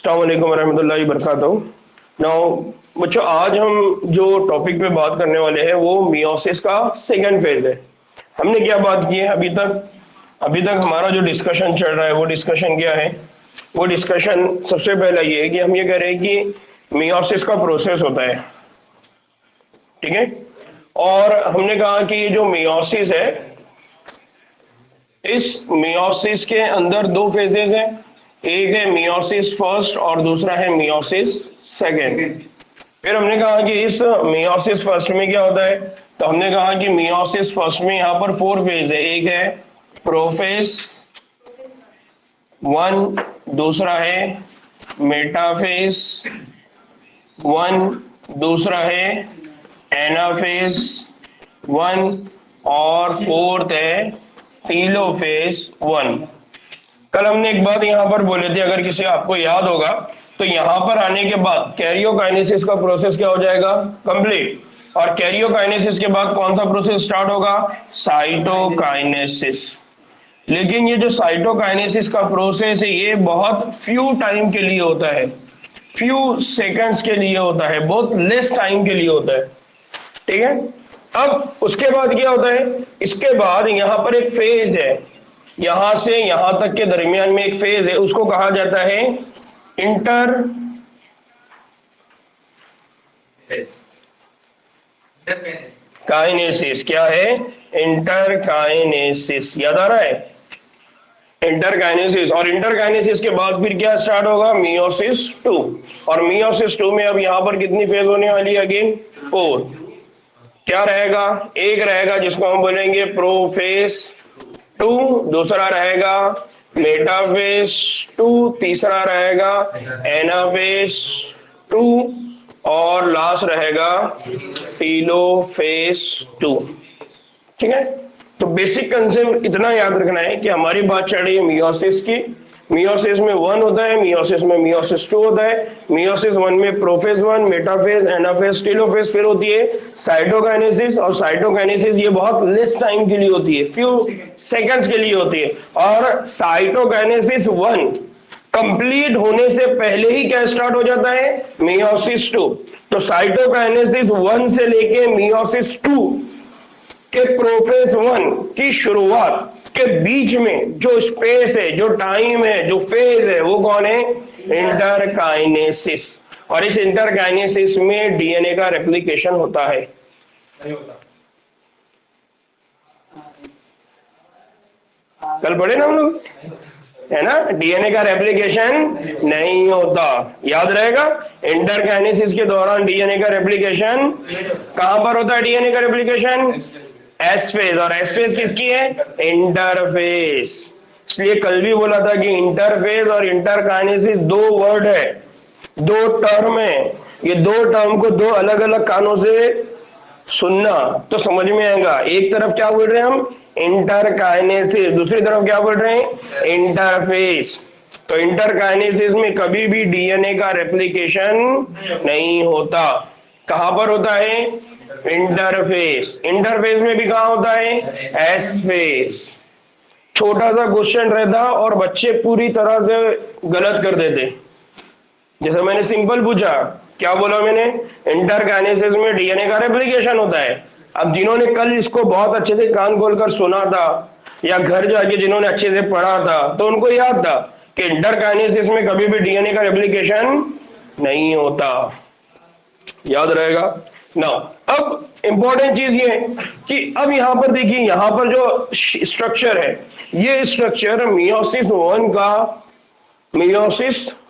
अस्सलाम वालेकुम रहमतुल्लाहि वबरकातुहू। नाउ बच्चों, आज हम जो टॉपिक पे बात करने वाले हैं वो मियोसिस का सेकंड फेज है। हमने क्या बात की है अभी तक हमारा जो डिस्कशन चल रहा है वो डिस्कशन क्या है? वो डिस्कशन सबसे पहला ये है कि हम ये कह रहे हैं कि मियोसिस का प्रोसेस होता है, ठीक है। और हमने कहा कि ये जो मियोसिस है, इस मियोसिस के अंदर दो फेजेस हैं। एक है मियोसिस फर्स्ट और दूसरा है मियोसिस सेकेंड। फिर हमने कहा कि इस मियोसिस फर्स्ट में क्या होता है, तो हमने कहा कि मियोसिस फर्स्ट में यहाँ पर फोर फेज है। एक है प्रोफेज वन, दूसरा है मेटाफेज वन, दूसरा है एनाफेज वन और फोर्थ है टीलोफेज वन। कल हमने एक बात यहाँ पर बोले थे, अगर किसी आपको याद होगा, तो यहाँ पर आने के बाद कैरियोकाइनेसिस का प्रोसेस क्या हो जाएगा, कंप्लीट। और कैरियोकाइनेसिस के बाद कौन सा प्रोसेस स्टार्ट होगा, साइटोकाइनेसिस। लेकिन ये जो साइटोकाइनेसिस का प्रोसेस है ये बहुत फ्यू टाइम के लिए होता है, फ्यू सेकंड्स के लिए होता है, बहुत लेस टाइम के लिए होता है, ठीक है। अब उसके बाद क्या होता है, इसके बाद यहाँ पर एक फेज है, यहां से यहां तक के दरमियान में एक फेज है, उसको कहा जाता है इंटर काइनेसिस। क्या है, इंटर काइनेसिस। याद आ रहा है, इंटर काइनेसिस। और इंटर काइनेसिस के बाद फिर क्या स्टार्ट होगा, मियोसिस टू। और मियोसिस टू में अब यहां पर कितनी फेज होने वाली है, अगेन फोर। क्या रहेगा, एक रहेगा जिसको हम बोलेंगे प्रोफेज टू, दूसरा रहेगा मेटाफेज टू, तीसरा रहेगा एनाफेज टू और लास्ट रहेगा टीलोफेज टू, ठीक है। तो बेसिक कंसेप्ट इतना याद रखना है कि हमारी बात चल रही है मियोसिस की। मियोसिस में वन होता है, मियोसिस में मियोसिस टू होता है। मियोसिस वन में prophase one, metaphase, anaphase, telophase. फिर होती है साइटोकाइनेसिस, और साइटोकाइनेसिस ये बहुत लेस टाइम के लिए होती है, फ्यू सेकंड्स के लिए होती है। और साइटोकाइनेसिस वन कंप्लीट होने से पहले ही क्या स्टार्ट हो जाता है, मियोसिस टू। तो साइटोकाइनेसिस वन से लेके मियोसिस टू के प्रोफेज वन की शुरुआत के बीच में जो स्पेस है, जो टाइम है, जो फेज है, वो कौन है, इंटरकाइनेसिस। और इस इंटरकाइनेसिस में डीएनए का रेप्लिकेशन होता है। कल पढ़े ना हम लोग, है ना, डीएनए का रेप्लिकेशन नहीं होता, याद रहेगा। इंटरकाइनेसिस के दौरान डीएनए का रेप्लिकेशन कहां पर होता है, डीएनए का रेप्लिकेशन एस फेज। और एस फेज किसकी है, इंटरफेज। इसलिए कल भी बोला था कि इंटरफेज और इंटरकाइनेसिस दो वर्ड है, दो टर्म है। ये दो टर्म को दो अलग अलग कानों से सुनना तो समझ में आएगा। एक तरफ क्या बोल रहे हैं हम, इंटरकाइनेसिस, दूसरी तरफ क्या बोल रहे हैं, इंटरफेस। तो इंटरकाइनेसिस में कभी भी डीएनए का रेप्लिकेशन नहीं होता। कहां पर होता है, इंटरफेस। इंटरफेस में भी कहां होता है, एस फेस। छोटा सा क्वेश्चन रहता और बच्चे पूरी तरह से गलत कर देते। जैसे मैंने सिंपल पूछा, क्या बोला मैंने, इंटरकाइनेसिस में डीएनए का रेप्लिकेशन होता है। अब जिन्होंने कल इसको बहुत अच्छे से कान खोलकर सुना था या घर जाके जिन्होंने अच्छे से पढ़ा था, तो उनको याद था कि इंटरकाइनेसिस में कभी भी डीएनए का रेप्लिकेशन नहीं होता, याद रहेगा ना। अब इंपॉर्टेंट चीज ये है कि अब यहां पर देखिए, यहां पर जो स्ट्रक्चर है, ये स्ट्रक्चर मियोसिस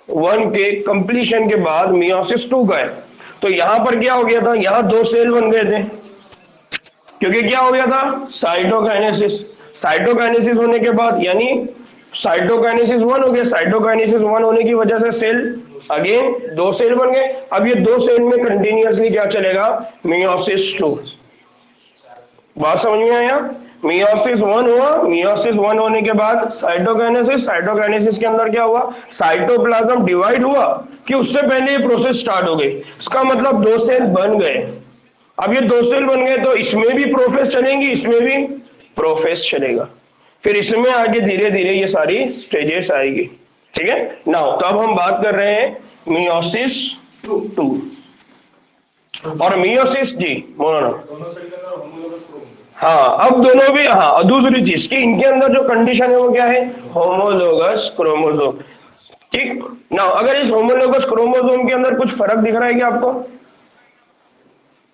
वन के कंप्लीशन के बाद मियोसिस टू का है। तो यहां पर क्या हो गया था, यहां दो सेल बन गए थे, क्योंकि क्या हो गया था, साइटोकाइनेसिस। साइटोकाइनेसिस होने के बाद यानी साइटोकाइनेसिस वन हो गया, साइटोकाइनेसिस वन होने की वजह से सेल अगेन दो सेल बन गए। अब ये दो सेल में कंटिन्यूअसली क्या चलेगा, मियोसिस टू। बात समझ में आया, मियोसिस वन हुआ, मियोसिस वन होने के बाद साइटोकाइनेसिस, साइटोकाइनेसिस के अंदर क्या हुआ, साइटोप्लाज्म डिवाइड हुआ कि उससे पहले ये प्रोसेस स्टार्ट हो गई। इसका मतलब दो सेल बन गए। अब ये दो सेल बन गए तो इसमें भी प्रोफेस चलेंगी, इसमें भी प्रोफेस चलेगा। फिर इसमें आगे धीरे धीरे ये सारी स्टेजेस आएगी। ठीक है। नाउ तो अब हम बात कर रहे हैं मियोसिस 2 और मियोसिस जी बोलो ना। हाँ अब दोनों भी, हाँ दूसरी चीज कि इनके अंदर जो कंडीशन है वो क्या है, होमोलोगस क्रोमोसोम। ठीक ना, अगर इस होमोलोगस क्रोमोसोम के अंदर कुछ फर्क दिख रहा है क्या आपको?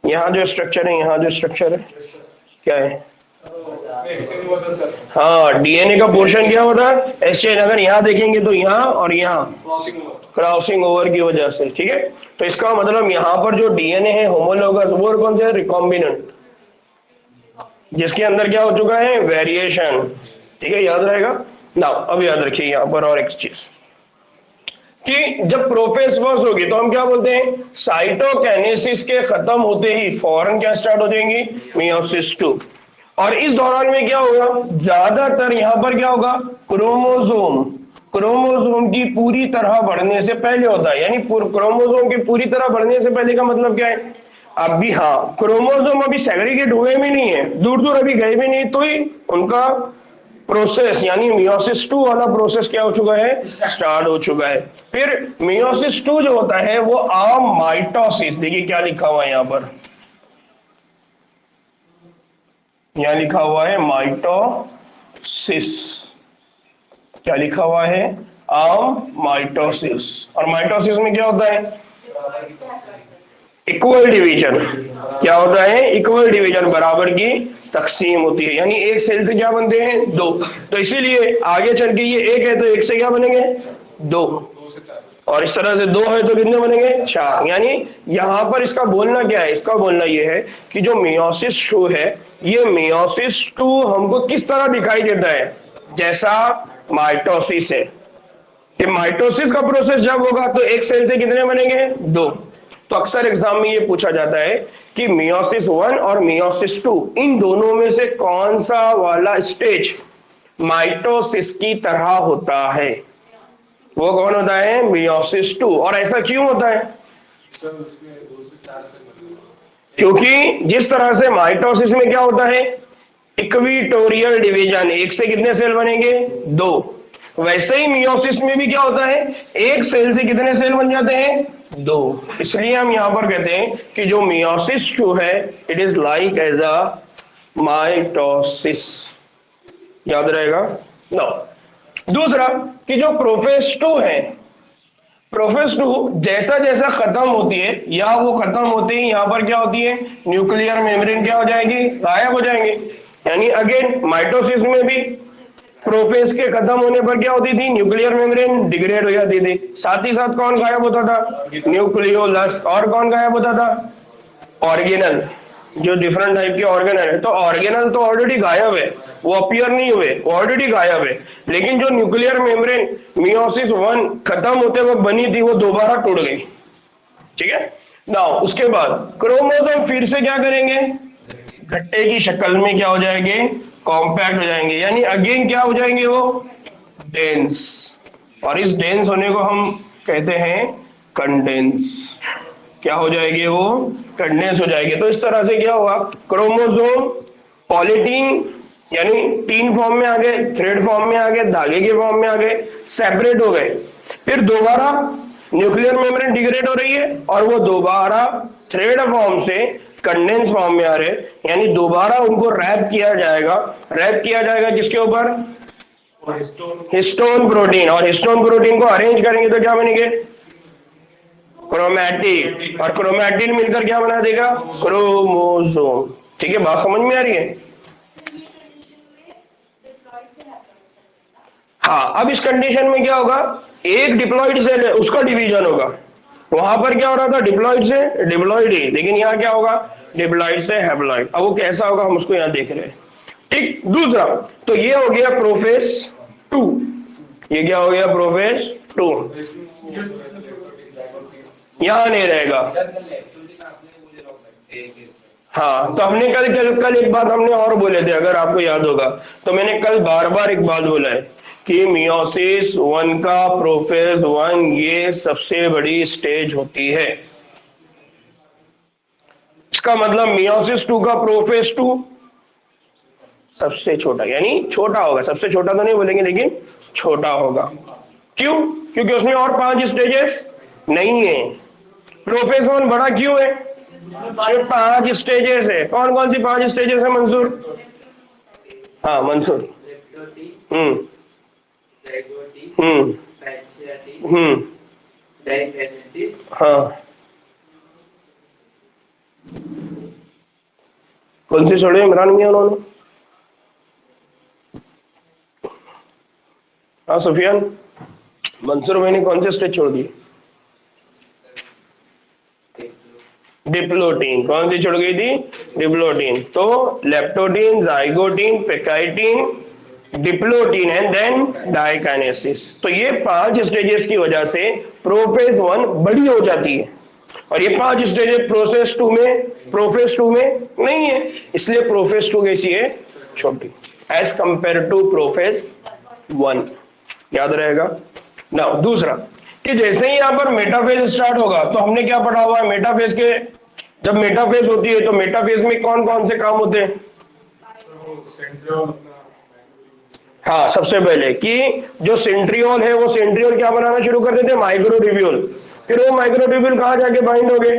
यहाँ जो स्ट्रक्चर है, यहाँ जो स्ट्रक्चर है क्या है? हाँ डीएनए का पोर्शन क्या होता है, एक्सचेंज। अगर यहाँ देखेंगे तो यहाँ और यहाँ क्रॉसिंग ओवर की वजह से, ठीक है। तो इसका मतलब यहाँ पर जो डीएनए है होमोलोगस, वो कौन सा है, रिकॉम्बिनेंट, जिसके अंदर क्या हो चुका है, वेरिएशन। ठीक है, याद रहेगा ना। अब याद रखिए यहाँ पर और एक चीज कि जब प्रोफेज बस होगी तो हम क्या बोलते हैं, साइटोकाइनेसिस के खत्म होते ही फौरन क्या स्टार्ट हो जाएंगी, मियोसिस 2। और इस दौरान में क्या होगा, ज्यादातर यहां पर क्या होगा, क्रोमोसोम क्रोमोसोम की पूरी तरह बढ़ने से पहले होता है। यानी क्रोमोसोम की पूरी तरह बढ़ने से पहले का मतलब क्या है, अभी हाँ क्रोमोसोम अभी सेग्रीगेट हुए भी नहीं है, दूर दूर अभी गए भी नहीं, तो ही उनका प्रोसेस यानी मियोसिस 2 वाला प्रोसेस क्या हो चुका है, स्टार्ट हो चुका है। फिर मियोसिस 2 जो होता है वो आम माइटोसिस, देखिए क्या लिखा हुआ है यहाँ पर, यहाँ लिखा हुआ है माइटोसिस, क्या लिखा हुआ है, आम माइटोसिस। और माइटोसिस में क्या होता है, इक्वल डिवीजन। क्या होता है, इक्वल डिवीजन, बराबर की तकसीम होती है। यानी एक सेल से क्या बनते हैं, दो। तो इसीलिए आगे चल के ये एक है तो एक से क्या बनेंगे, दो, और इस तरह से दो है तो कितने बनेंगे, चार। यानी यहां पर इसका बोलना क्या है, इसका बोलना ये है कि जो मियोसिस 2 है, ये मियोसिस 2 हमको किस तरह दिखाई देता है, जैसा माइटोसिस है। कि माइटोसिस का प्रोसेस जब होगा तो एक सेल से कितने बनेंगे, दो। तो अक्सर एग्जाम में ये पूछा जाता है कि मियोसिस 1 और मियोसिस 2 इन दोनों में से कौन सा वाला स्टेज माइटोसिस की तरह होता है, वो कौन होता है, मियोसिस 2। और ऐसा क्यों होता है, क्योंकि जिस तरह से माइटोसिस में क्या होता है, इक्विटोरियल डिवीजन, एक से कितने सेल बनेंगे, दो। वैसे ही मियोसिस में भी क्या होता है, एक सेल से कितने सेल बन जाते हैं, दो। इसलिए हम यहां पर कहते हैं कि जो मियोसिस 2 है it is like as a mitosis, याद रहेगा ना। दूसरा कि जो प्रोफेज 2 है, प्रोफेज 2 जैसा जैसा खत्म होती है या वो खत्म होते ही यहां पर क्या होती है, न्यूक्लियर मेम्ब्रेन क्या हो जाएगी, गायब हो जाएंगे। यानी अगेन माइटोसिस में भी प्रोफेज के खत्म होने पर क्या होती थी, न्यूक्लियर मेम्ब्रेन डिग्रेड हो जाती थी। साथ ही साथ कौन गायब होता था, न्यूक्लियोलस। और कौन गायब होता था, ऑर्गेनल, जो डिफरेंट टाइप के ऑर्गेनल है। तो ऑर्गेनल तो ऑलरेडी गायब है, वो अपीयर नहीं हुए, वो ऑलरेडी गायब है। लेकिन जो न्यूक्लियर मेम्ब्रेन मियोसिस 1 खत्म होते वक्त बनी थी वो दोबारा टूट गई, ठीक है ना। उसके बाद क्रोमोसोम फिर से क्या करेंगे, गट्टे की शक्ल में क्या हो जाएंगे, कॉम्पैक्ट हो जाएंगे। यानी अगेन क्या हो जाएंगे, वो डेंस। और इस डेंस होने को हम कहते हैं कंडेंस। क्या हो जाएंगे, वो कंडेंस हो जाएंगे। तो इस तरह से क्या हुआ, क्रोमोसोम पॉलीटीन यानी टीन फॉर्म में आ गए, थ्रेड फॉर्म में आ गए, धागे के फॉर्म में आ गए, सेपरेट हो गए। फिर दोबारा न्यूक्लियर मेम्ब्रेन डिग्रेड हो रही है और वो दोबारा थ्रेड फॉर्म से कंडेंस फॉर्म में आ रहे, यानी दोबारा उनको रैप किया जाएगा। रैप किया जाएगा किसके ऊपर, हिस्टोन प्रोटीन। और हिस्टोन प्रोटीन को अरेंज करेंगे तो क्या बनेंगे, क्रोमैटिन। और क्रोमैटिन मिलकर क्या बना देगा, क्रोमोसोम। ठीक है, बात समझ में आ रही है। हाँ अब इस कंडीशन में क्या होगा, एक डिप्लॉइड सेल है उसका डिवीजन होगा। वहां पर क्या हो रहा था, डिप्लॉइड से डिप्लॉइड ही, लेकिन यहाँ क्या होगा, डिप्लॉइड से हैप्लॉइड। अब वो कैसा होगा हम उसको यहाँ देख रहे हैं। ठीक, दूसरा तो ये हो गया प्रोफेज 2, ये क्या हो गया, प्रोफेज 2। यहां नहीं रहेगा। हाँ तो हमने कल एक बात हमने और बोले थे, अगर आपको याद होगा तो मैंने कल बार बार एक बात बोला है कि मियोसिस 1 का प्रोफेज 1 ये सबसे बड़ी स्टेज होती है। इसका मतलब मियोसिस 2 का प्रोफेज 2 सबसे छोटा, यानी छोटा होगा, सबसे छोटा तो नहीं बोलेंगे लेकिन छोटा होगा। क्यों? क्योंकि उसमें और 5 स्टेजेस नहीं है। प्रोफेज 1 बड़ा क्यों है? उसमें 5 स्टेजेस है। कौन कौन सी 5 स्टेजेस है मंसूर? हाँ मंसूर। हम्म हम्म हम्म हाँ। कौन सी छोड़ी इमरान मियां उन्होंने? हाँ सुफियान, मंसूर भाई ने कौन से स्टेज छोड़ दिए? डिप्लोटीन। कौन सी छोड़ गई थी? डिप्लोटीन। तो leptotene, zygotene, pachytene, diplotene and then diakinesis. तो ये 5 स्टेजेस की वजह से प्रोफेज 1 बड़ी हो जाती है और ये 5 स्टेजेस प्रोफेज 2 में नहीं है, इसलिए प्रोफेज 2 कैसी है? छोटी, एज कंपेयर टू प्रोफेज 1। याद रहेगा ना? दूसरा कि जैसे ही यहां पर मेटाफेज स्टार्ट होगा तो हमने क्या पढ़ा हुआ है मेटाफेज के? जब मेटाफेज होती है तो मेटाफेज में कौन कौन से काम होते हैं? हाँ, सबसे पहले कि जो सेंट्रियोल है वो सेंट्रियोल क्या बनाना शुरू कर देते हैं? माइक्रोट्यूब्यूल। फिर वो माइक्रोट्यूब्यूल कहाँ जाके बाइंड हो गए?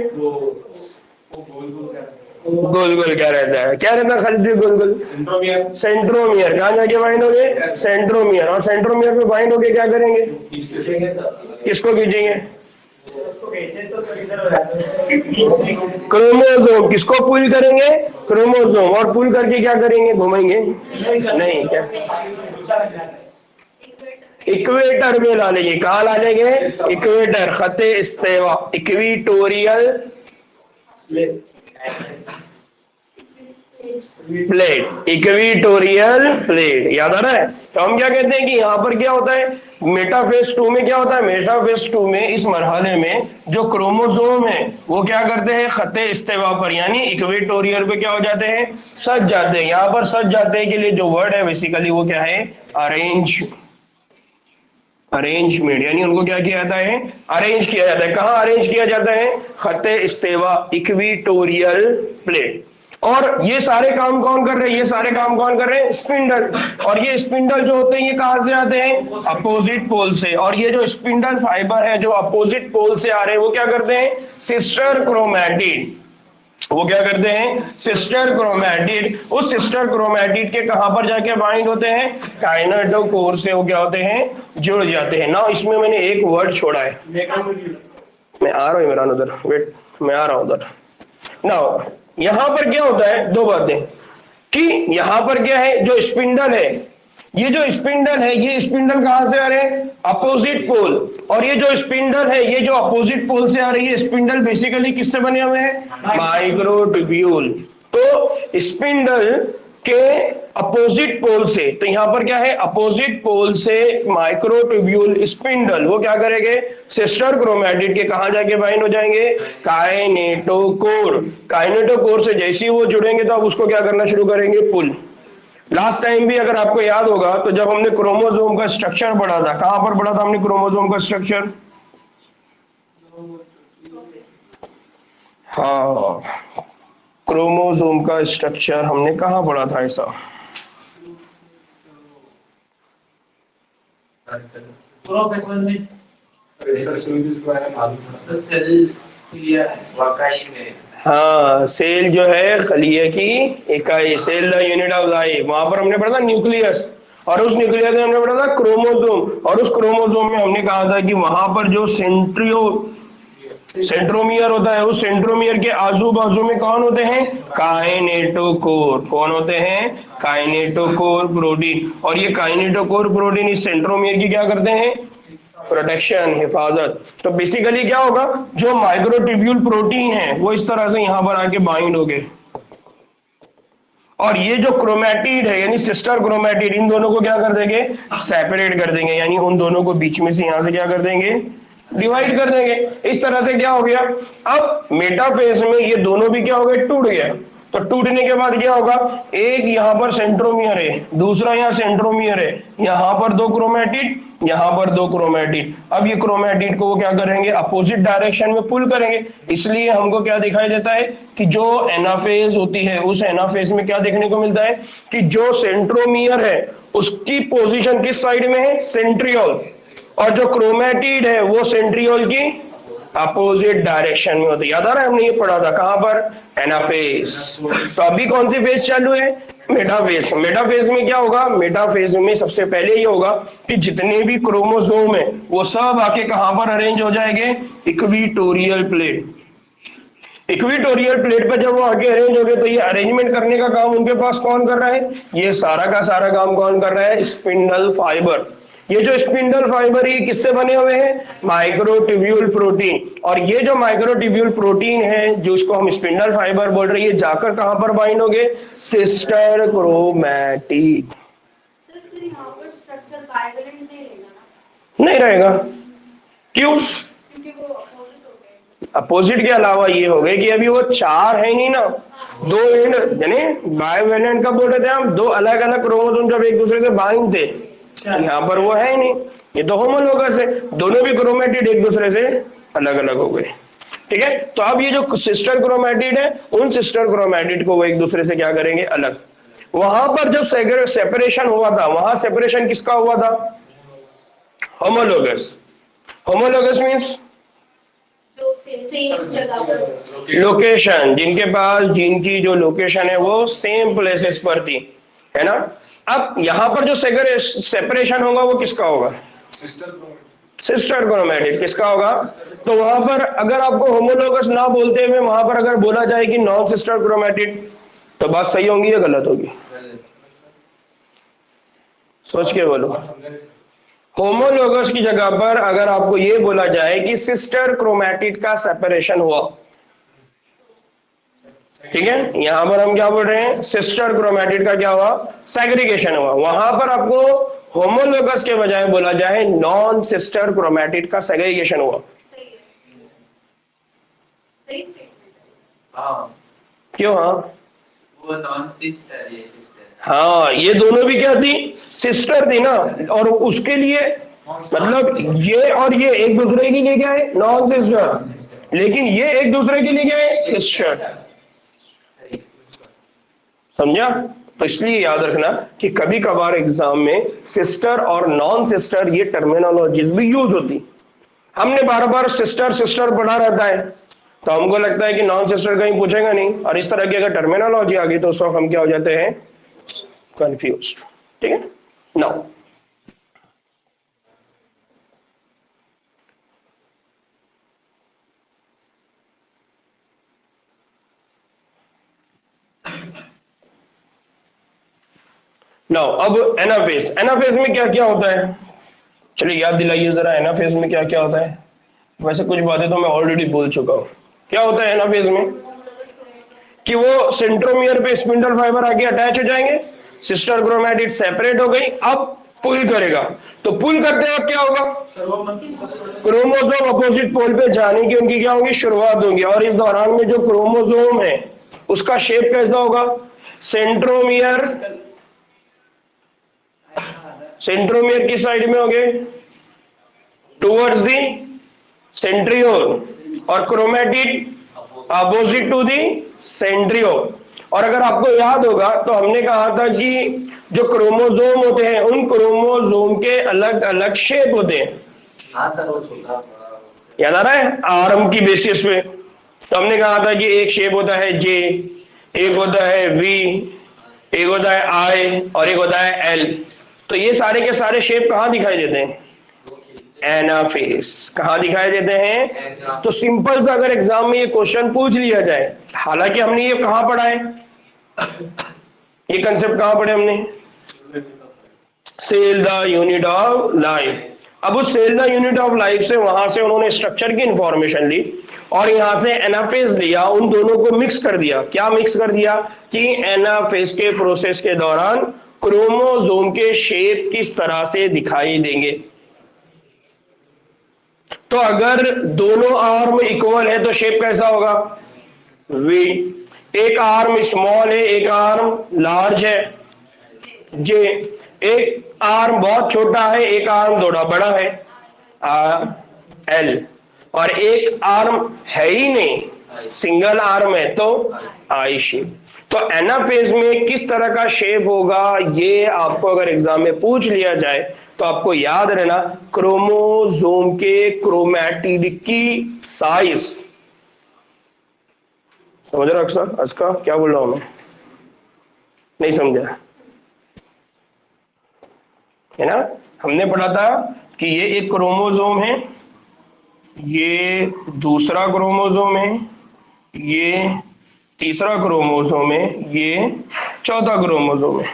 गोल गोल क्या रहता है? क्या रहता है खाली? गोल गोल सेंट्रोमियर। कहाँ जाके बाइंड हो गए? सेंट्रोमियर। और सेंट्रोमियर पे बाइंड होके क्या करेंगे? किसको खींचेंगे? क्रोमोसोम। किसको पुल करेंगे? क्रोमोसोम। और पुल करके क्या करेंगे? घुमाएंगे? नहीं, क्या इक्वेटर में ला लेंगे। कहाँ ला लेंगे? इक्वेटर, खते इस्तेवा, इक्विटोरियल प्लेट, इक्विटोरियल प्लेट। याद आ रहा है? तो हम क्या कहते हैं कि यहां पर क्या होता है मेटाफेज 2 में? क्या होता है मेटाफेज 2 में? इस मरहले में जो क्रोमोसोम है वो क्या करते हैं? खते इस्तेवा पर यानी इक्वेटोरियल पे क्या हो जाते हैं? सज जाते हैं। यहां पर सज जाते के लिए जो वर्ड है बेसिकली वो क्या है? अरेंजमेंट। यानी उनको क्या किया जाता है? अरेंज किया जाता है। कहां अरेंज किया जाता है? खते इस्तेवा, इक्विटोरियल प्लेट। और ये सारे काम कौन कर रहे हैं? ये सारे काम कौन कर रहे हैं? स्पिंडल। और ये स्पिंडल जो होते हैं ये कहां से आते हैं? अपोजिट पोल से। और ये जो स्पिंडल फाइबर है जो अपोजिट पोल से आ रहे हैं वो क्या करते हैं? Sister chromatid. वो क्या करते हैं? Sister chromatid. उस सिस्टर क्रोमैटिड के कहां पर जाके बाइंड होते हैं? काइनेटोकोर से वो क्या होते हैं? जुड़ जाते हैं ना। इसमें मैंने एक वर्ड छोड़ा है, मैं आ रहा हूं इमरान उधर, वेट, मैं आ रहा हूं उधर ना। यहां पर क्या होता है? दो बातें कि यहां पर क्या है? जो स्पिंडल है, ये जो स्पिंडल है ये स्पिंडल कहां से आ रहे हैं? Opposite pole. और ये जो स्पिंडल है ये जो अपोजिट पोल से आ रही है स्पिंडल बेसिकली किससे बने हुए हैं? माइक्रोट्यूब्यूल। तो स्पिंडल के अपोजिट पोल से, तो यहां पर क्या है? अपोजिट पोल से माइक्रोट्यूब्यूल स्पिंडल वो क्या करेंगे? सिस्टर क्रोमैटिड के कहां जाके बाइंड हो जाएंगे? काइनेटोकोर। काइनेटोकोर से जैसे ही वो जुड़ेंगे तो अब उसको क्या करना शुरू करेंगे? पुल। लास्ट टाइम भी अगर आपको याद होगा तो जब हमने क्रोमोसोम का स्ट्रक्चर पढ़ा था, कहां पर पढ़ा था हमने क्रोमोसोम का स्ट्रक्चर? हाँ, क्रोमोसोम का स्ट्रक्चर हमने कहां पढ़ा था ऐसा? हाँ, सेल जो है खलिए की इकाई, cell the unit of life. वहां पर हमने पढ़ा था न्यूक्लियस, और उस न्यूक्लियस में हमने पढ़ा था क्रोमोसोम। और उस क्रोमोसोम में हमने कहा था कि वहां पर जो सेंट्रोमियर होता है उस सेंट्रोमियर के आजू बाजू में कौन होते हैं? काइनेटोकोर। कौन होते हैं? Kinetochore protein. और ये काइनेटोकोर प्रोटीन इस सेंट्रोमियर की क्या करते हैं? प्रोटेक्शन, हिफाजत। तो बेसिकली क्या होगा? जो माइक्रोट्यूब्यूल प्रोटीन है वो इस तरह से यहां पर आके बाइंड हो गए, और ये जो क्रोमैटिड है यानी सिस्टर क्रोमैटिड, इन दोनों को क्या कर देंगे? सेपरेट कर देंगे। यानी उन दोनों को बीच में से यहां से क्या कर देंगे? डिवाइड कर देंगे। इस तरह से क्या हो गया? अब मेटाफेज में ये दोनों भी क्या हो गए? टूट गया। तो टूटने के बाद क्या होगा? एक यहां पर सेंट्रोमियर है, दूसरा यहां सेंट्रोमियर है, यहां पर दो क्रोमैटिड, यहां पर दो क्रोमैटिड। अब ये क्रोमैटिड को वो क्या करेंगे? अपोजिट डायरेक्शन में पुल करेंगे। इसलिए हमको क्या दिखाई देता है कि जो एनाफेज होती है उस एनाफेज में क्या देखने को मिलता है कि जो सेंट्रोमियर है उसकी पोजीशन किस साइड में है? सेंट्रियोल। और जो क्रोमेटिड है वो सेंट्रियोल की अपोजिट डायरेक्शन में होती है। याद आ रहा है, हमने ये पढ़ा था कहां पर, एनाफेज। तो अभी कौन सी फेज चालू है, मेटाफेज। मेटाफेज में क्या होगा, मेटाफेज में सबसे पहले ये होगा कि जितने भी क्रोमोसोम है वो सब आके कहां पर अरेंज हो जाएंगे, इक्विटोरियल प्लेट। इक्विटोरियल प्लेट पर जब वो आके अरेंज हो गए तो ये अरेंजमेंट करने का काम उनके पास कौन कर रहा है, ये सारा का सारा काम कौन कर रहा है, स्पिंडल फाइबर। ये जो स्पिंडल फाइबर ये किससे बने हुए हैं, माइक्रोट्यूब्यूल प्रोटीन। और ये जो माइक्रोट्यूब्यूल प्रोटीन है जो उसको हम स्पिंडल फाइबर बोल रहे हैं, ये जाकर कहां पर बाइंड होंगे, सिस्टर क्रोमैटिड। नहीं रहेगा, क्यों, अपोजिट के अलावा ये हो गए कि अभी वो चार है नहीं ना, दो एंड, यानी बायोवेलेंट का बोल रहे थे हम, दो अलग अलग क्रोमोसोम जब एक दूसरे से बाइंड थे, यहाँ पर वो है ही नहीं, ये तो होमोलोगस है, दोनों भी क्रोमेटिड एक दूसरे से अलग अलग हो गए। ठीक है, तो अब ये जो सिस्टर क्रोमेटिड है, उन सिस्टर क्रोमेटिड को वो एक दूसरे से क्या करेंगे, अलग। वहां पर जब सेपरेशन हुआ था, वहां सेपरेशन किसका हुआ था, होमोलोगस। होमोलोगस मीन्स लोकेशन, जिनके पास जिनकी जो लोकेशन है वो सेम प्लेसेस पर थी, है ना। अब यहां पर जो सेपरेशन होगा वो किसका होगा, सिस्टर क्रोमैटिड किसका होगा। तो वहां पर अगर आपको होमोलोगस ना बोलते हुए वहां पर अगर बोला जाए कि नॉन सिस्टर क्रोमैटिड, तो बात सही होगी या गलत होगी, सोच के बोलो। होमोलोगस की जगह पर अगर आपको यह बोला जाए कि सिस्टर क्रोमैटिड का सेपरेशन हुआ, ठीक है, यहां पर हम क्या बोल रहे हैं, सिस्टर क्रोमैटिड का क्या हुआ, सेग्रीगेशन हुआ। वहां पर आपको होमोलोगस के बजाय बोला जाए नॉन सिस्टर क्रोमैटिड का सेग्रीगेशन हुआ। क्यों, हाँ वो नॉन सिस्टर, ये हाँ, ये दोनों भी क्या थी, सिस्टर थी ना, और उसके लिए मतलब ये और ये एक दूसरे के लिए क्या है, नॉन सिस्टर, लेकिन ये एक दूसरे के लिए क्या है, सिस्टर। समझा। तो इसलिए याद रखना कि कभी कभार एग्जाम में सिस्टर और नॉन सिस्टर ये टर्मिनोलॉजीज भी यूज होती। हमने बार बार सिस्टर सिस्टर पढ़ा रहता है तो हमको लगता है कि नॉन सिस्टर कहीं पूछेगा नहीं, और इस तरह की अगर टर्मिनोलॉजी आ गई तो उस वक्त हम क्या हो जाते हैं, कंफ्यूज। ठीक है, नाउ अब एनाफेज। एनाफेज में क्या क्या होता है, चलिए याद दिलाइए जरा, एनाफेज में क्या क्या होता है। वैसे कुछ बातें तो मैं ऑलरेडी बोल चुका हूं। क्या होता है एनाफेज में, कि वो सेंट्रोमियर पे स्पिंडल फाइबर आके अटैच हो जाएंगे, सिस्टर क्रोमैटिड सेपरेट हो गई, अब पुल करेगा। तो पुल करते वक्त क्या होगा, क्रोमोसोम अपोजिट पोल पे जाने की उनकी क्या होगी, शुरुआत होगी। और इस दौरान में जो क्रोमोसोम है उसका शेप कैसा होगा, सेंट्रोमियर, सेंट्रोमियर किस साइड में होंगे, टुवर्ड्स दी सेंट्रियोल, और chromatid opposite to the centriole. और अगर आपको याद होगा तो हमने कहा था कि जो क्रोमोसोम होते हैं उन क्रोमोसोम के अलग अलग शेप होते हैं। याद आ रहा है, आर्म की बेसिस पे। तो हमने कहा था कि एक शेप होता है जे, एक होता है वी, एक होता है आई और एक होता है एल। तो ये सारे के सारे शेप कहां दिखाई देते हैं, एनाफेज। कहां दिखाई देते हैं, तो सिंपल सा अगर एग्जाम में ये क्वेश्चन पूछ लिया जाए, हालांकि हमने ये कहां पढ़ा है, ये कंसेप्ट कहां पढ़े हमने, cell the unit of life. अब उस cell the unit of life से वहां से उन्होंने स्ट्रक्चर की इंफॉर्मेशन ली और यहां से एनाफेज लिया, उन दोनों को मिक्स कर दिया। क्या मिक्स कर दिया, कि एनाफेज के प्रोसेस के दौरान क्रोमोसोम के शेप किस तरह से दिखाई देंगे। तो अगर दोनों आर्म इक्वल है तो शेप कैसा होगा, वी। एक आर्म स्मॉल है, एक आर्म लार्ज है, जे। एक आर्म बहुत छोटा है, एक आर्म थोड़ा बड़ा है, एल। और एक आर्म है ही नहीं, सिंगल आर्म है तो आई शेप। तो एनाफेज में किस तरह का शेप होगा, ये आपको अगर एग्जाम में पूछ लिया जाए तो आपको याद रहना, क्रोमोसोम के क्रोमैटिड की साइज। समझ रहे हो अक्सर इसका क्या बोल रहा हूं मैं? नहीं समझा है ना? हमने पढ़ा था कि ये एक क्रोमोसोम है, ये दूसरा क्रोमोसोम है, ये तीसरा क्रोमोसोम है, ये चौथा क्रोमोसोम है।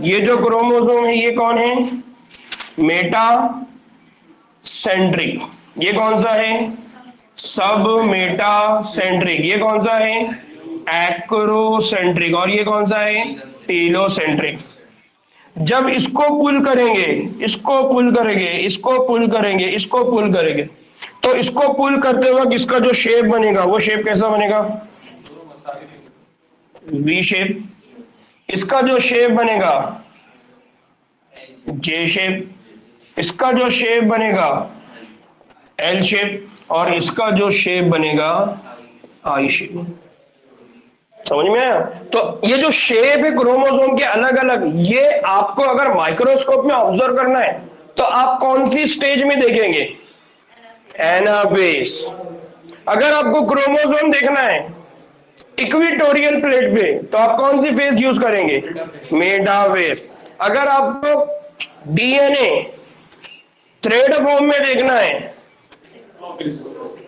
ये जो क्रोमोसोम है ये कौन है? Meta centric. ये कौन सा है? सब मेटा सेंट्रिक। ये कौन सा है? एक्रोसेंट्रिक। और ये कौन सा है? टीलोसेंट्रिक। जब इसको पुल करेंगे, इसको पुल करेंगे, इसको पुल करेंगे, इसको पुल करेंगे, तो इसको पुल करते वक्त इसका जो शेप बनेगा वो शेप कैसा बनेगा? V shape. इसका जो शेप बनेगा जे शेप। इसका जो शेप बनेगा एल शेप। और इसका जो शेप बनेगा आई शेप। समझ में आया? तो ये जो शेप है क्रोमोसोम के अलग अलग, ये आपको अगर माइक्रोस्कोप में ऑब्जर्व करना है तो आप कौन सी स्टेज में देखेंगे? एनाफेज। अगर आपको क्रोमोसोम देखना है इक्वेटोरियल प्लेट पे तो आप कौन सी फेज यूज करेंगे? मेटाफेज। अगर आपको डीएनए थ्रेड फॉर्म में देखना है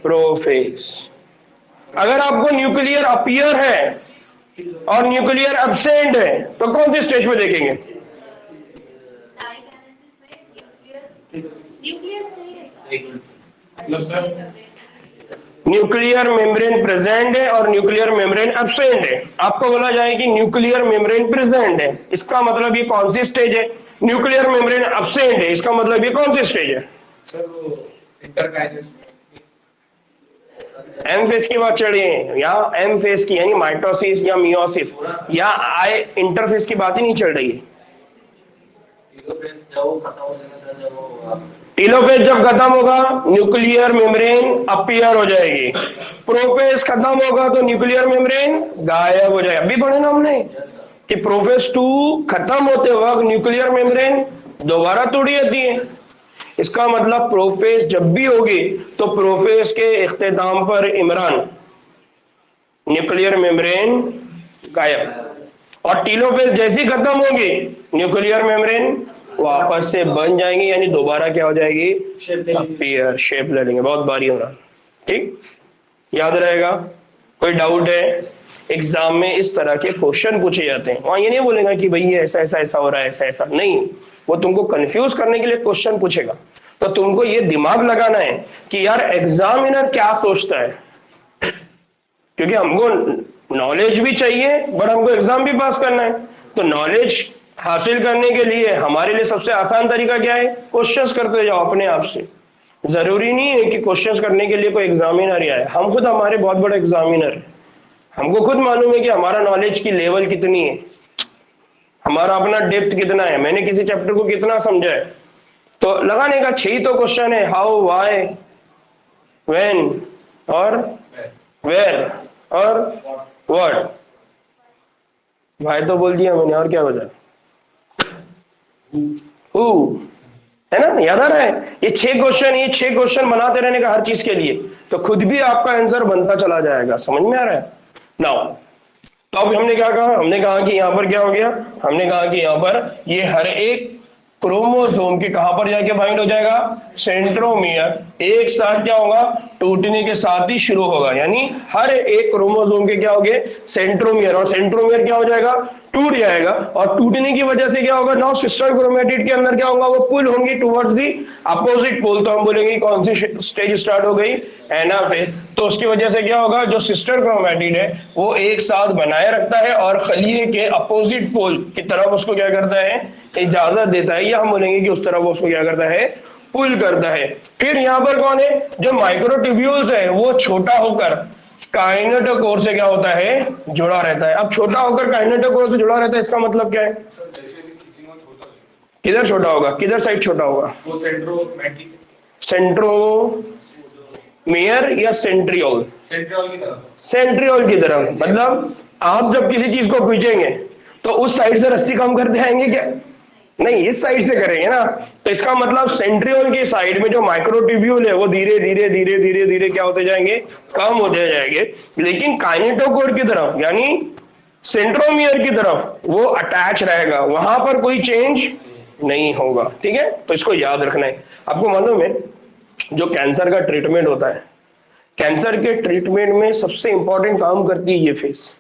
प्रोफेज। अगर आपको न्यूक्लियर अपीयर है और न्यूक्लियर एब्सेंट है तो कौन सी स्टेज पे देखेंगे? न्यूक्लियर मेम्ब्रेन प्रेजेंट है और न्यूक्लियर मेम्ब्रेन एब्सेंट है। आपको बोला जाए कि न्यूक्लियर मेम्ब्रेन प्रेजेंट है, इसका मतलब ये कौन सी स्टेज है? न्यूक्लियर मेम्ब्रेन एब्सेंट है, इसका मतलब ये कौन सी स्टेज है? एम फेज की बात चल रही है या एम फेज की, यानी माइटोसिस या मियोसिस, या आई इंटरफेज की बात ही नहीं चल रही है। टीलोफेज जब खत्म होगा न्यूक्लियर मेम्ब्रेन अपीयर हो जाएगी। प्रोफेज खत्म होगा तो न्यूक्लियर मेम्ब्रेन गायब हो जाएगा। अभी पढ़े ना हमने कि प्रोफेज 2 खत्म होते वक्त न्यूक्लियर मेम्ब्रेन दोबारा तोड़ी जाती है। इसका मतलब प्रोफेज जब भी होगी तो प्रोफेज के इख्तिताम पर इमरान न्यूक्लियर मेम्ब्रेन गायब, और टीलोफेज जैसी खत्म होगी न्यूक्लियर मेम्ब्रेन वापस से बन जाएंगी, यानी दोबारा क्या हो जाएगी? अपीयर, शेप ले लेंगे। बहुत बारी हो रहा, ठीक, याद रहेगा। कोई डाउट है? एग्जाम में इस तरह के क्वेश्चन पूछे जाते हैं। वहां ये नहीं बोलेगा कि भाई ये ऐसा ऐसा ऐसा हो रहा है, ऐसा ऐसा नहीं, वो तुमको कंफ्यूज करने के लिए क्वेश्चन पूछेगा। तो तुमको ये दिमाग लगाना है कि यार एग्जामिनर क्या सोचता है, क्योंकि हमको नॉलेज भी चाहिए बट हमको एग्जाम भी पास करना है। तो नॉलेज हासिल करने के लिए हमारे लिए सबसे आसान तरीका क्या है? क्वेश्चंस करते जाओ अपने आप से। जरूरी नहीं है कि क्वेश्चंस करने के लिए कोई एग्जामिनर ही आए, हम खुद हमारे बहुत बड़े एग्जामिनर हैं। हमको खुद मालूम है कि हमारा नॉलेज की लेवल कितनी है, हमारा अपना डेप्थ कितना है, मैंने किसी चैप्टर को कितना समझा है। तो लगाने का 6 तो क्वेश्चन है, हाउ, व्हाई, व्हेन और वेयर और व्हाट। भाई तो बोल दिया मैंने, और क्या बचा? हु, है ना? याद आ रहा है? ये 6 क्वेश्चन, ये 6 क्वेश्चन बनाते रहने का हर चीज के लिए, तो खुद भी आपका आंसर बनता चला जाएगा। समझ में आ रहा है? नाउ तो अब हमने क्या कहा? हमने कहा कि यहां पर क्या हो गया? हमने कहा कि यहां पर ये हर एक क्रोमोसोम के कहां पर जाके बाइंड हो जाएगा? सेंट्रोमियर। एक साथ क्या होगा? टूटने के साथ ही शुरू होगा, यानी हर एक क्रोमोसोम के क्या होंगे? सेंट्रोमियर। और सेंट्रोमियर क्या हो जाएगा? टूट जाएगा। और टूटने की वजह से क्या होगा? नाउ सिस्टर क्रोमेटिड के अंदर क्या होगा? वो पुल होंगी टुवर्ड्स दी अपोजिट पोल। तो हम बोलेंगे कौन सी स्टेज स्टार्ट हो गई? एनाफेज। तो उसकी वजह से क्या होगा? जो सिस्टर क्रोमेटिड है वो एक साथ बनाए रखता है और खलिए के अपोजिट पोल की तरफ उसको क्या करता है? इजाजत देता है, या हम बोलेंगे कि उस तरफ वो उसको क्या करता है? पुल करता है। फिर यहां पर कौन है? जो माइक्रोट्यूब्यूल्स है वो छोटा होकर काइनेटोकोर से क्या होता है? जुड़ा रहता है। अब छोटा होकर काइनेटोकोर से जुड़ा रहता है, इसका मतलब क्या है? किधर छोटा होगा? किधर साइड छोटा होगा? वो सेंट्रोमैटिक, सेंट्रो मेयर या सेंट्रियोल? सेंट्रियोल की तरफ। सेंट्रियोल की तरफ। मतलब आप जब किसी चीज को खींचेंगे तो उस साइड से रस्सी कम करते आएंगे क्या? नहीं, इस साइड से करेंगे ना। तो इसका मतलब सेंट्रियोल के साइड में जो माइक्रोट्यूब्यूल है वो धीरे धीरे धीरे धीरे धीरे क्या होते जाएंगे? कम होते जाएंगे। लेकिन काइनेटोकोर की तरफ यानी सेंट्रोमियर की तरफ वो अटैच रहेगा, वहां पर कोई चेंज नहीं होगा। ठीक है, तो इसको याद रखना है। आपको मालूम है जो कैंसर का ट्रीटमेंट होता है, कैंसर के ट्रीटमेंट में सबसे इंपॉर्टेंट काम करती है ये फेस।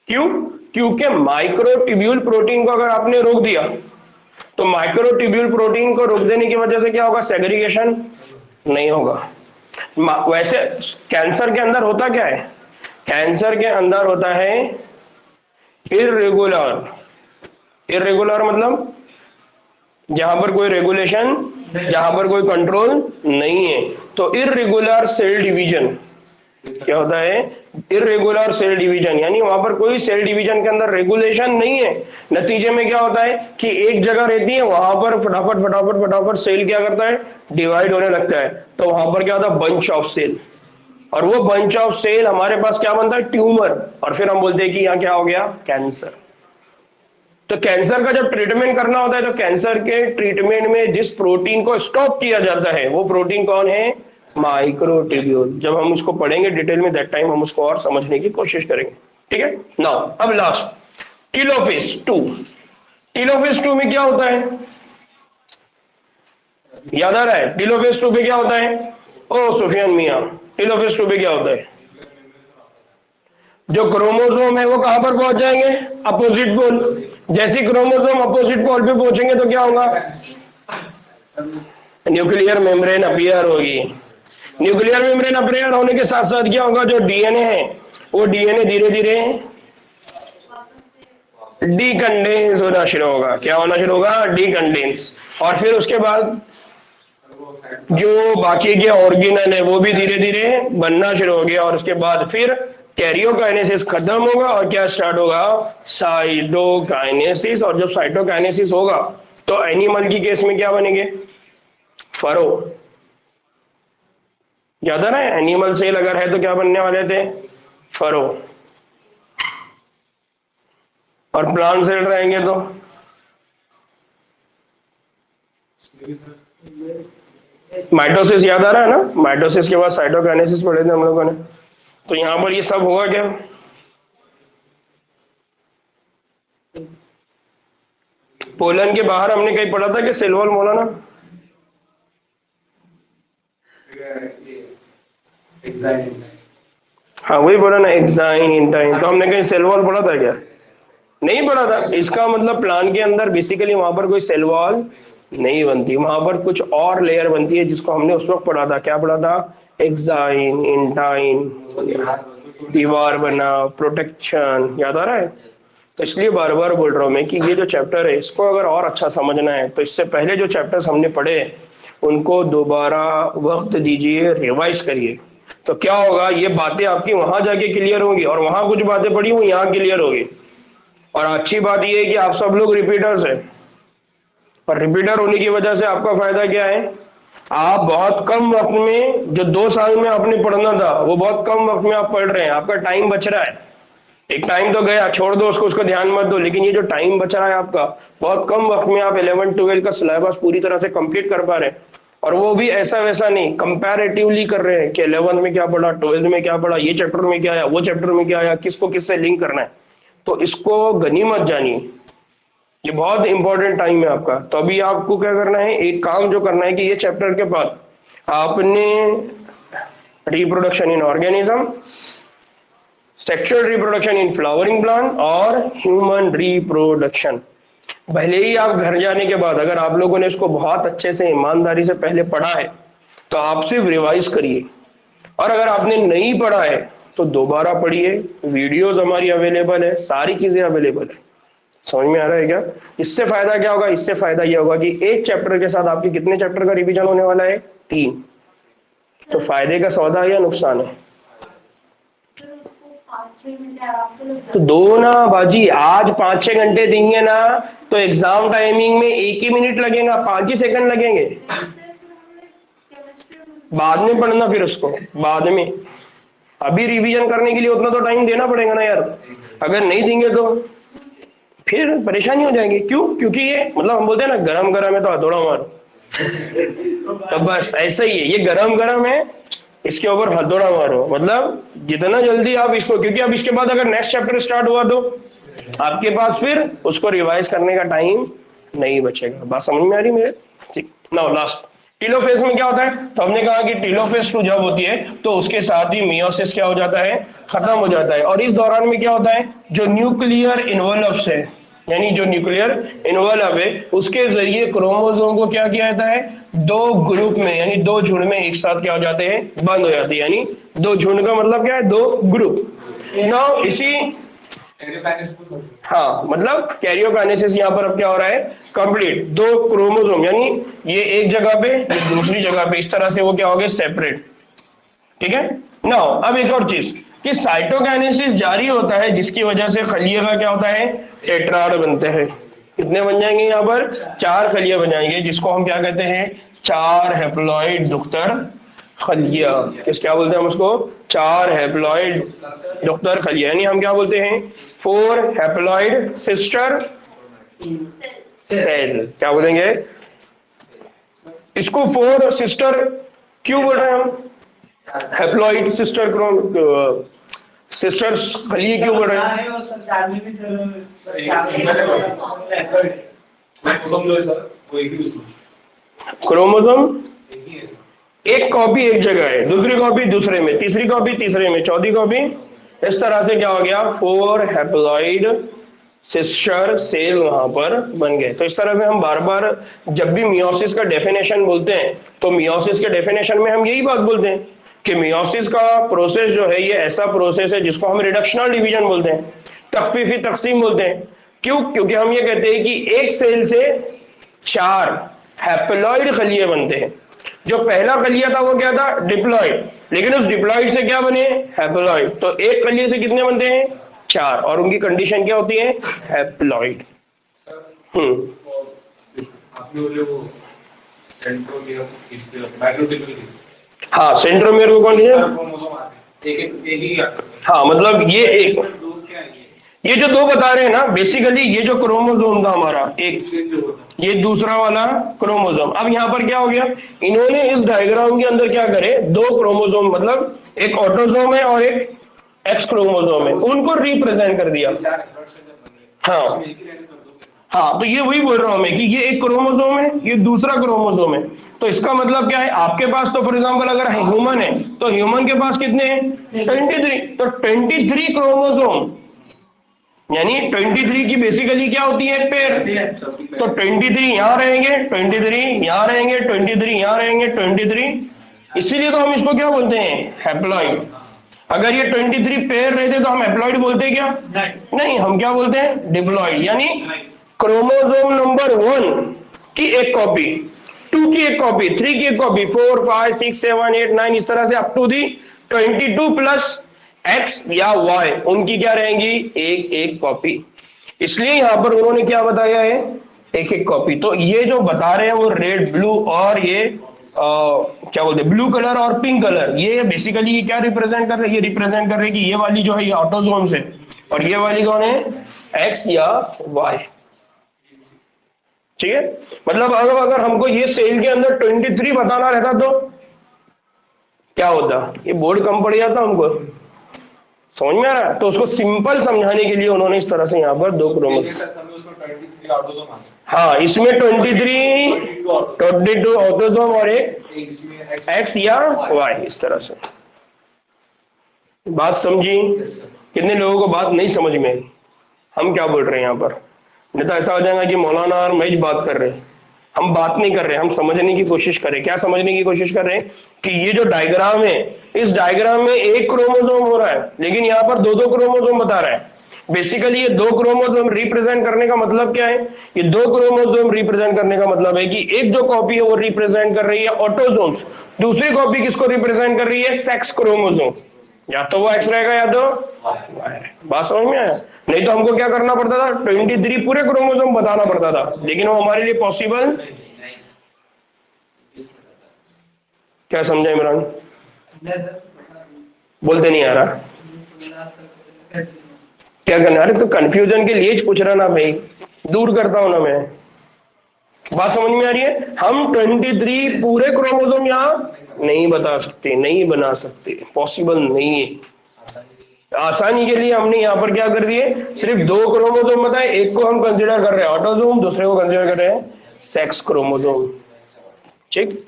क्यों? क्योंकि माइक्रोट्यूब्यूल प्रोटीन को अगर आपने रोक दिया तो माइक्रोट्यूब्यूल प्रोटीन को रोक देने की वजह से क्या होगा? सेग्रीगेशन नहीं होगा। वैसे कैंसर के अंदर होता क्या है? कैंसर के अंदर होता है इर्रेगुलर। इर्रेगुलर मतलब जहां पर कोई रेगुलेशन, जहां पर कोई कंट्रोल नहीं है। तो इर्रेगुलर सेल डिवीजन क्या होता है? इर्रेगुलर सेल डिवीजन यानी वहां पर कोई सेल डिवीजन के अंदर रेगुलेशन नहीं है। नतीजे में क्या होता है कि एक जगह रहती है, वहां पर फटाफट फटाफट फटाफट सेल क्या करता है? डिवाइड होने लगता है। तो वहां पर क्या होता है? Bunch of cell. और वो बंच ऑफ सेल हमारे पास क्या बनता है? ट्यूमर। और फिर हम बोलते हैं कि यहाँ क्या हो गया? कैंसर। तो कैंसर का जब ट्रीटमेंट करना होता है तो कैंसर के ट्रीटमेंट में जिस प्रोटीन को स्टॉप किया जाता है वो प्रोटीन कौन है? माइक्रोट्यूब्यूल। जब हम उसको पढ़ेंगे डिटेल में, दैट टाइम हम उसको और समझने की कोशिश करेंगे। ठीक है। नाउ अब लास्ट टेलोफेज 2। टेलोफेज 2 में क्या होता है? याद आ रहा है? टेलोफेज 2 में क्या होता है? ओ सुफियान मियां, टेलोफेज 2 में क्या होता है? जो क्रोमोसोम है वो कहां पर पहुंच जाएंगे? Opposite pole. जैसे क्रोमोसोम अपोजिट पोल पे पहुंचेंगे तो क्या होगा? न्यूक्लियर मेम्ब्रेन अपीयर होगी। न्यूक्लियर मेम्ब्रेन अपीयर होने के साथ साथ क्या होगा? जो डीएनए है वो डीएनए धीरे धीरे डीकंडेंस होना शुरू होगा। क्या होना शुरू होगा? डीकंडेंस। और फिर उसके बाद जो बाकी के ऑर्गेनल है वो भी धीरे धीरे बनना शुरू हो गया। और उसके बाद फिर कैरियोकाइनेसिस खत्म होगा और क्या स्टार्ट होगा? साइटोकाइनेसिस। और जब साइटोकाइनेसिस होगा तो एनिमल की केस में क्या बनेंगे? फरो। याद है ना? एनिमल सेल अगर है तो क्या बनने वाले थे? फरो। और प्लांट सेल रहेंगे तो माइटोसिस। याद आ रहा है ना? माइटोसिस के बाद साइटोकाइनेसिस पढ़े थे हम लोगों ने। तो यहां पर ये सब होगा क्या? पोलन के बाहर हमने कहीं पढ़ा था कि सेल वॉल मौलाना? हाँ वही बोला ना, एक्साइन इंटाइन। तो हमने कहीं सेल वॉल पढ़ा था क्या? नहीं पढ़ा था। इसका मतलब प्लांट के अंदर बेसिकली वहां पर कोई सेल वॉल नहीं बनती, वहां पर कुछ और लेयर बनती है जिसको हमने उस वक्त पढ़ा था। क्या पढ़ा था? एक्साइन इंटाइन, दीवार बना, प्रोटेक्शन। याद आ रहा है? तो इसलिए बार बार बोल रहा हूं मैं कि ये जो चैप्टर है इसको अगर और अच्छा समझना है तो इससे पहले जो चैप्टर्स हमने पढ़े उनको दोबारा वक्त दीजिए, रिवाइज करिए। तो क्या होगा? ये बातें आपकी वहां जाके क्लियर होंगी और वहां कुछ बातें पढ़ी हुई यहाँ क्लियर होगी। और अच्छी बात यह है कि आप सब लोग रिपीटर्स हैं। और रिपीटर होने की वजह से आपका फायदा क्या है? आप बहुत कम वक्त में, जो 2 साल में आपने पढ़ना था वो बहुत कम वक्त में आप पढ़ रहे हैं। आपका टाइम बच रहा है। एक टाइम तो गया, छोड़ दो उसको ध्यान मत दो। लेकिन ये जो टाइम बच रहा है आपका, बहुत कम वक्त में आप 11 12 का सिलेबस पूरी तरह से कंप्लीट कर पा रहे हैं। और वो भी ऐसा वैसा नहीं, कंपैरेटिवली कर रहे हैं कि 11th में क्या पढ़ा, 12th में क्या पढ़ा, ये चैप्टर में क्या आया, वो चैप्टर में क्या आया, किसको किससे लिंक करना है। तो इसको गनीमत जानिए, ये बहुत इंपॉर्टेंट टाइम है आपका। तो अभी आपको क्या करना है? एक काम जो करना है कि ये चैप्टर के बाद आपने reproduction in organism, sexual reproduction in flowering plant और ह्यूमन रिप्रोडक्शन, भले ही आप घर जाने के बाद अगर आप लोगों ने इसको बहुत अच्छे से ईमानदारी से पहले पढ़ा है तो आप सिर्फ रिवाइज करिए। और अगर आपने नहीं पढ़ा है तो दोबारा पढ़िए। वीडियोस हमारी अवेलेबल है, सारी चीजें अवेलेबल है। समझ में आ रहा है क्या? इससे फायदा क्या होगा? इससे फायदा यह होगा कि एक चैप्टर के साथ आपके कितने चैप्टर का रिवीजन होने वाला है? 3। तो फायदे का सौदा है या नुकसान है? तो दो ना बाजी, आज 5-6 घंटे देंगे ना तो एग्जाम टाइमिंग में 1 ही मिनट लगेगा, 5 ही सेकंड लगेंगे। बाद में पढ़ना फिर उसको, बाद में। अभी रिवीजन करने के लिए उतना तो टाइम देना पड़ेगा ना यार, अगर नहीं देंगे तो फिर परेशानी हो जाएगी। क्यों? क्योंकि ये मतलब हम बोलते हैं ना गरम गरम है तो हथौड़ा मारो, तो बस ऐसा ही है, ये गरम गरम है, इसके ऊपर हथौड़ा मारो। मतलब जितना जल्दी आप इसको, क्योंकि अब इसके बाद अगर नेक्स्ट चैप्टर स्टार्ट हुआ तो आपके पास फिर उसको रिवाइज करने का टाइम नहीं बचेगा। बात समझ में आ रही मेरे? ठीक। नाउ लास्ट, टीलोफेज में क्या होता है? तो हमने कहा कि टीलोफेज 2 जब होती है तो उसके साथ ही मियोसिस क्या हो जाता है? खत्म हो जाता है। और इस दौरान में क्या होता है? जो न्यूक्लियर इन्वॉल्व्स है, यानी जो न्यूक्लियर इन्वॉल्व है, उसके जरिए क्रोमोसोम को क्या किया जाता है? 2 ग्रुप में, यानी 2 झुंड में एक साथ क्या हो जाते हैं? बंद हो जाते हैं। यानी 2 झुंड का मतलब क्या है? 2 ग्रुप। नाउ इसी, हाँ, मतलब कैरियोकाइनेसिस यहाँ पर अब क्या हो रहा है? कंप्लीट। 2 क्रोमोसोम, यानी ये एक जगह पे, ये दूसरी जगह पे, इस तरह से वो क्या हो गए? सेपरेट। ठीक है। नाउ अब एक और चीज कि साइटोकाइनेसिस जारी होता है, जिसकी वजह से खलिए का क्या होता है? टेट्राड बनते हैं। कितने बन जाएंगे यहाँ पर? 4 खलिए बन जाएंगे, जिसको हम क्या कहते हैं? 4 हैप्लॉइड डुक्तर खलिया। क्या बोलते हैं हम उसको? 4 हैप्लॉइड डुक्तर खलिया। यानी हम क्या बोलते हैं? 4 हैप्लॉइड सिस्टर सेल। क्या बोलेंगे इसको? 4 सिस्टर क्यों बोल रहे हैं हम? हैप्लॉइड सिस्टर सिस्टर्स खलिए क्यों बोल रहे हैं? क्रोमोसोम एक कॉपी एक जगह है, दूसरी कॉपी दूसरे में, तीसरी कॉपी तीसरे में, चौथी कॉपी, इस तरह से क्या हो गया? 4 हैप्लॉइड सिस्टर सेल वहां पर बन गए। तो इस तरह से हम बार बार जब भी मियोसिस का डेफिनेशन बोलते हैं तो मियोसिस के डेफिनेशन में हम यही बात बोलते हैं कि मियोसिस का प्रोसेस जो है ये ऐसा प्रोसेस है जिसको हम रिडक्शनल डिवीजन बोलते हैं, तख्फीफी तकसीम बोलते हैं। क्यों? क्योंकि हम ये कहते हैं कि एक सेल से 4 हैप्लॉइड खलिए बनते हैं। जो पहला खलिया था वो क्या था? डिप्लॉइड, लेकिन उस डिप्लॉइड से क्या बने? हैप्लॉइड। तो एक खलिए से कितने बनते हैं? 4, और उनकी कंडीशन क्या होती है? हैप्लॉइड। हाँ, सेंट्रोमियर को कौन है? हाँ, मतलब ये जो 2 बता रहे हैं ना, बेसिकली ये जो क्रोमोसोम था हमारा एक, ये दूसरा वाला क्रोमोसोम। अब यहाँ पर क्या हो गया? इन्होंने इस डायग्राम के अंदर क्या करे? 2 क्रोमोसोम, मतलब एक ऑटोसोम है और एक एक्स क्रोमोसोम है, उनको रिप्रेजेंट कर दिया। हाँ हाँ, तो ये वही बोल रहा हूं मैं कि ये एक क्रोमोसोम है, ये दूसरा क्रोमोसोम है। तो इसका मतलब क्या है? आपके पास तो फॉर एग्जांपल अगर ह्यूमन है तो ह्यूमन के पास कितने हैं? 23। तो 23 क्रोमोसोम, यानी 23 की बेसिकली क्या होती है? पेयर। तो 23 यहां रहेंगे, 23 यहां रहेंगे, 23 यहां रहेंगे, 23। इसीलिए तो हम इसको क्या बोलते हैं? हैप्लॉइड। अगर ये 23 पेयर रहते तो हम हैप्लॉइड बोलते क्या? नहीं, हम क्या बोलते हैं? डिप्लॉइड। यानी क्रोमोसोम नंबर 1 की एक कॉपी, 2 की एक कॉपी, 3 की एक कॉपी, 4 5 6 7 8 9, इस तरह से up to the 22 plus X या वाई, उनकी क्या रहेंगी? एक एक कॉपी। इसलिए यहां पर उन्होंने क्या बताया है? एक एक कॉपी। तो ये जो बता रहे हैं वो रेड, ब्लू और ये क्या बोलते हैं? ब्लू कलर और पिंक कलर, ये बेसिकली ये क्या रिप्रेजेंट कर रहे हैं? ये रिप्रेजेंट कर रहे हैं कि ये वाली जो है ये ऑटोसोम्स है और ये वाली कौन है? एक्स या वाई। ठीक है। मतलब अगर हमको ये सेल के अंदर 23 बताना रहता तो क्या होता? ये बोर्ड कम पड़ जाता हमको। समझ में आ रहा है? तो उसको सिंपल समझाने के लिए उन्होंने इस तरह से यहाँ पर 2 क्रोमोसोम, हाँ, इसमें 22 ऑटोसोम और एक एक्स या वाई, इस तरह से। बात समझी? कितने लोगों को बात नहीं समझ में? हम क्या बोल रहे हैं यहाँ पर? नहीं तो ऐसा हो जाएगा कि मौलाना और महेश बात कर रहे हैं, हम बात नहीं कर रहे, हम समझने की कोशिश करें। क्या समझने की कोशिश कर रहे हैं? कि ये जो डायग्राम है, इस डायग्राम में एक क्रोमोसोम हो रहा है, लेकिन यहाँ पर 2 क्रोमोसोम बता रहा है। बेसिकली ये 2 क्रोमोसोम रिप्रेजेंट करने का मतलब क्या है? ये 2 क्रोमोसोम रिप्रेजेंट करने का मतलब है कि एक जो कॉपी है वो रिप्रेजेंट कर रही है ऑटोसोम्स, दूसरी कॉपी किसको रिप्रेजेंट कर रही है? Sex chromosome. या तो वो एक्स रहेगा या तो वाई। बात समझ में आया? नहीं तो हमको क्या करना पड़ता था? 23 पूरे क्रोमोसोम बताना पड़ता था, लेकिन वो हमारे लिए पॉसिबल क्या समझा इमरान? बोलते नहीं आ रहा, क्या करना? अरे तो कंफ्यूजन के लिए पूछ रहा ना भाई, दूर करता हूं ना मैं। बात समझ में आ रही है? हम 23 पूरे क्रोमोसोम यहाँ नहीं बता सकते, नहीं बना सकते, पॉसिबल नहीं है। आसानी के लिए हमने यहाँ पर क्या कर दिए, सिर्फ 2 क्रोमोसोम बताए, एक को हम कंसिडर कर रहे हैं ऑटोसोम, दूसरे को कंसिडर कर रहे हैं सेक्स क्रोमोसोम। ठीक,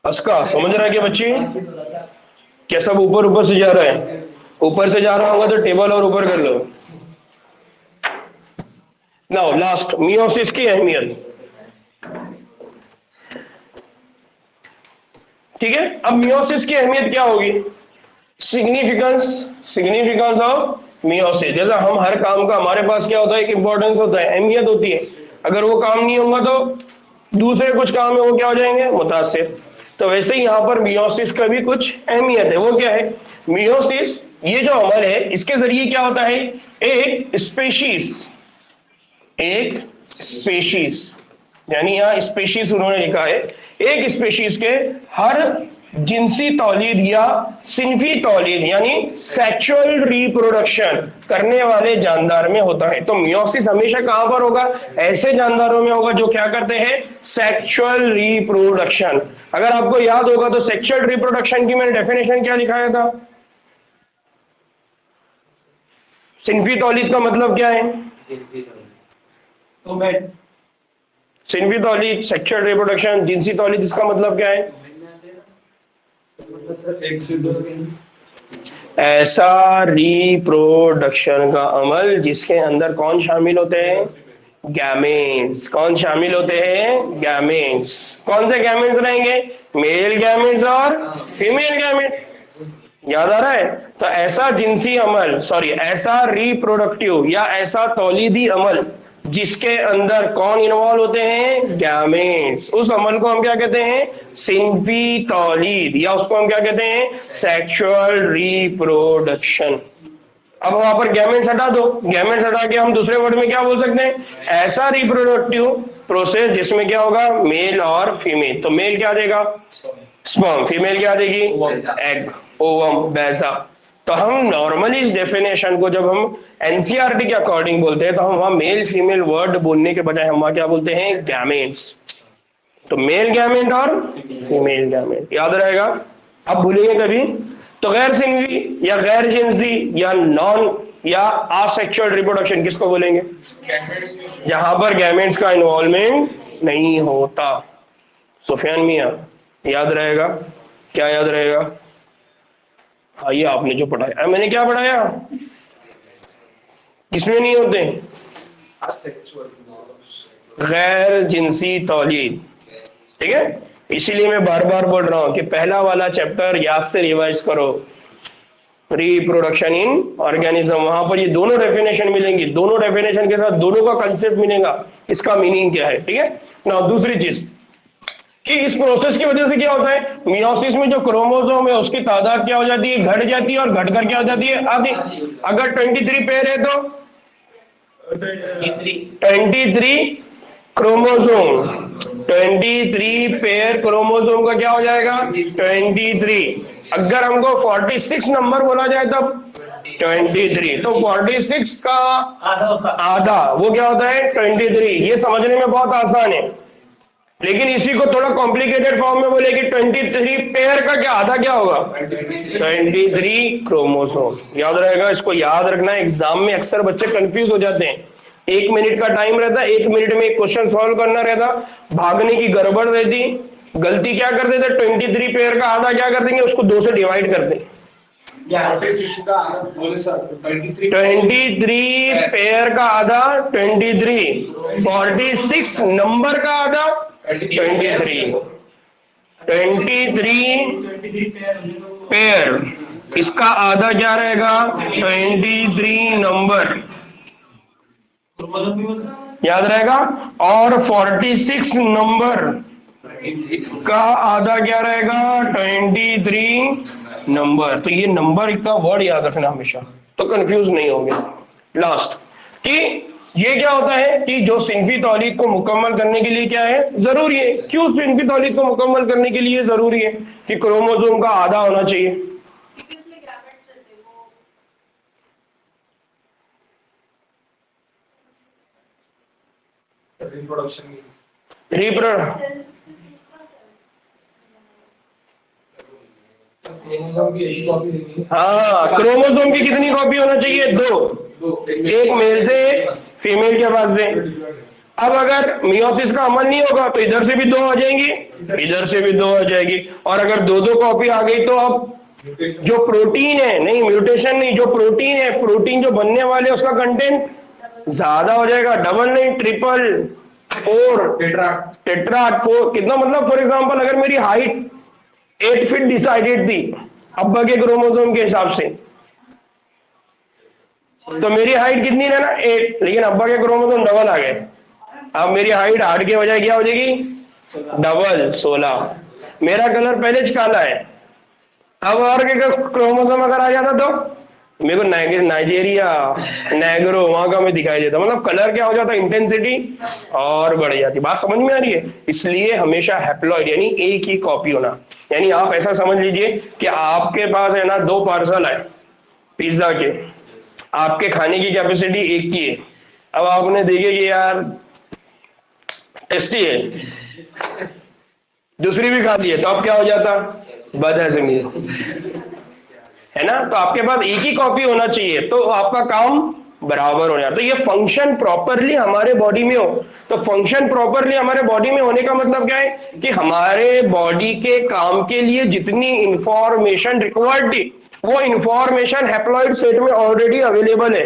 उसका समझ रहा है क्या बच्चे? क्या सब ऊपर ऊपर से जा रहा है? ऊपर से जा रहा होगा तो टेबल और ऊपर कर लो। नाउ लास्ट, मियोसिस की अहमियत। ठीक है, अब मियोसिस की अहमियत क्या होगी? Significance of meiosis. जैसा हम हर काम का हमारे पास क्या होता है, एक इंपॉर्टेंस होता है, अहमियत होती है। अगर वो काम नहीं होगा तो दूसरे कुछ काम है वो क्या हो जाएंगे, मुतासिर। तो वैसे ही यहाँ पर मियोसिस का भी कुछ अहमियत है। वो क्या है? मियोसिस ये जो अमल है, इसके जरिए क्या होता है, एक स्पेशीज यानी यहाँ स्पेशीज उन्होंने लिखा है, एक स्पेशीज के हर जिनसी तौलीद या सिनफी तौलीद यानी सेक्सुअल रिप्रोडक्शन करने वाले जानदार में होता है। तो मियोसिस हमेशा कहां पर होगा? ऐसे जानदारों में होगा जो क्या करते हैं, सेक्सुअल रिप्रोडक्शन। अगर आपको याद होगा तो सेक्सुअल रिप्रोडक्शन की मैंने डेफिनेशन क्या लिखाया था? सिनफी तौलीद का मतलब क्या है? सिनफी तौलीद, सेक्सुअल रिप्रोडक्शन, जिनसी तौलीद, इसका मतलब क्या है? ऐसा रिप्रोडक्शन का अमल जिसके अंदर कौन शामिल होते हैं? गैमेट्स। कौन शामिल होते हैं? गैमेट्स। कौन से गैमेट्स रहेंगे? मेल गैमेट्स और फीमेल गैमेट्स। याद आ रहा है? तो ऐसा जिनसी अमल, ऐसा रिप्रोडक्टिव या ऐसा तौलीदी अमल जिसके अंदर कौन इन्वॉल्व होते हैं? गैमेट्स। उस अमल को हम क्या कहते हैं? सिनफी तौलीद, या उसको हम क्या कहते हैं? Sexual reproduction. अब वहां पर गैमेट्स हटा दो, गैमेट्स हटा के हम दूसरे वर्ड में क्या बोल सकते हैं? ऐसा रिप्रोडक्टिव प्रोसेस जिसमें क्या होगा? मेल और फीमेल। तो मेल क्या देगा? स्पर्म। फीमेल क्या देगी? एग, ओवम, बैसा। तो हम नॉर्मली इस डेफिनेशन को जब हम एनसीईआरटी के अकॉर्डिंग बोलते हैं तो हम वहां मेल फीमेल वर्ड बोलने के बजाय हम वहां क्या बोलते हैं? गैमेट्स। तो मेल गैमेट और फीमेल गैमेट, याद रहेगा। अब भूलेंगे कभी तो गैर सिनवी या गैर जिनसी या नॉन या आसेक्सुअल रिप्रोडक्शन किसको बोलेंगे? जहां पर गैमेट्स का इन्वॉल्वमेंट नहीं होता। सुफियान मियां, याद रहेगा? क्या याद रहेगा? हाँ, ये आपने जो पढ़ाया, मैंने क्या पढ़ाया? किसमें नहीं होते? गैर जिनसी तौलीद। ठीक है, इसीलिए मैं बार बार बोल रहा हूं कि पहला वाला चैप्टर याद से रिवाइज करो, रिप्रोडक्शन इन ऑर्गेनिज्म। वहां पर ये दोनों डेफिनेशन मिलेंगी, दोनों डेफिनेशन के साथ दोनों का कंसेप्ट मिलेगा, इसका मीनिंग क्या है। ठीक है ना। दूसरी चीज कि इस प्रोसेस की वजह से क्या होता है, मियोसिस में जो क्रोमोसोम है उसकी तादाद क्या हो जाती है? घट जाती है, और घटकर क्या हो जाती है? आधी। अगर 23 पेयर है तो 23 क्रोमोसोम, 23 पेयर क्रोमोसोम का क्या हो जाएगा? 23। अगर हमको 46 नंबर बोला जाए तब 23, तो 46 का आधा वो क्या होता है? 23। ये समझने में बहुत आसान है, लेकिन इसी को थोड़ा कॉम्प्लिकेटेड फॉर्म में बोले कि 23 पेयर का क्या आधा क्या होगा? 23 क्रोमोसोम। याद रहेगा, इसको याद रखना। एग्जाम में अक्सर बच्चे कंफ्यूज हो जाते हैं। 1 मिनट का टाइम रहता, 1 मिनट में एक क्वेश्चन सॉल्व करना रहता, भागने की गड़बड़ रहती, गलती क्या करते थे? 23 पेयर का आधा क्या कर देंगे? उसको 2 से डिवाइड कर देंगे। 23 पेयर का आधा 23, 46 नंबर का आधा 23 पेयर, इसका आधा क्या रहेगा? 23 नंबर, याद रहेगा। और 46 नंबर का आधा क्या रहेगा? 23 नंबर। तो ये नंबर इतना वर्ड याद रखना हमेशा, तो कंफ्यूज नहीं होंगे। लास्ट कि ये क्या होता है कि जो सिनफी तौलीद को मुकम्मल करने के लिए क्या है जरूरी है। क्यों सिनफी तौलीद को मुकम्मल करने के लिए जरूरी है कि क्रोमोसोम का आधा होना चाहिए? क्योंकि उसमें गैमेट्स रहते हैं वो रिप्रोडक्शन रिप्रोडक्शन हाँ, क्रोमोसोम की कितनी कॉपी होना चाहिए? दो, एक मेल से एक फीमेल के पास से। अब अगर मियोसिस का अमल नहीं होगा तो इधर से भी दो आ जाएंगी, इधर से भी दो आ जाएगी, और अगर दो दो कॉपी आ गई तो अब जो प्रोटीन है, नहीं म्यूटेशन नहीं, जो प्रोटीन है, प्रोटीन जो बनने वाले उसका कंटेंट ज्यादा हो जाएगा, डबल नहीं ट्रिपल, फोर, टेट्राड, फोर। कितना मतलब? फॉर एग्जांपल अगर मेरी हाइट 8 फीट डिसाइडेड थी अब्बा के क्रोमोसोम के हिसाब से, तो मेरी हाइट कितनी रहना? 8, लेकिन अब्बा के क्रोमोसोम डबल आ गए। अब मेरी हाइट 8 के बजाय क्या हो जाएगी? डबल, 16। मेरा कलर पहले काला है, अब और के क्रोमोसोम अगर आ जाता तो मेरे को नाइजीरिया, नेग्रो वहां का मैं दिखाई देता। मतलब कलर क्या हो जाता? इंटेंसिटी और बढ़ जाती। बात समझ में आ रही है? इसलिए हमेशा हैप्लॉइड यानी एक ही कॉपी होना। यानी आप ऐसा समझ लीजिए कि आपके पास है ना 2 पार्सल है पिज्जा के, आपके खाने की कैपेसिटी एक की है। अब आपने देखे कि यार टेस्टी है, दूसरी भी खा ली है, तो अब क्या हो जाता? बदहजमी है ना। तो आपके पास एक ही कॉपी होना चाहिए तो आपका काम बराबर हो जाता। तो ये फंक्शन प्रॉपरली हमारे बॉडी में हो, तो फंक्शन प्रॉपरली हमारे बॉडी में होने का मतलब क्या है कि हमारे बॉडी के काम के लिए जितनी इंफॉर्मेशन रिक्वायर्ड थी वो इंफॉर्मेशन हैप्लॉइड सेट में ऑलरेडी अवेलेबल है।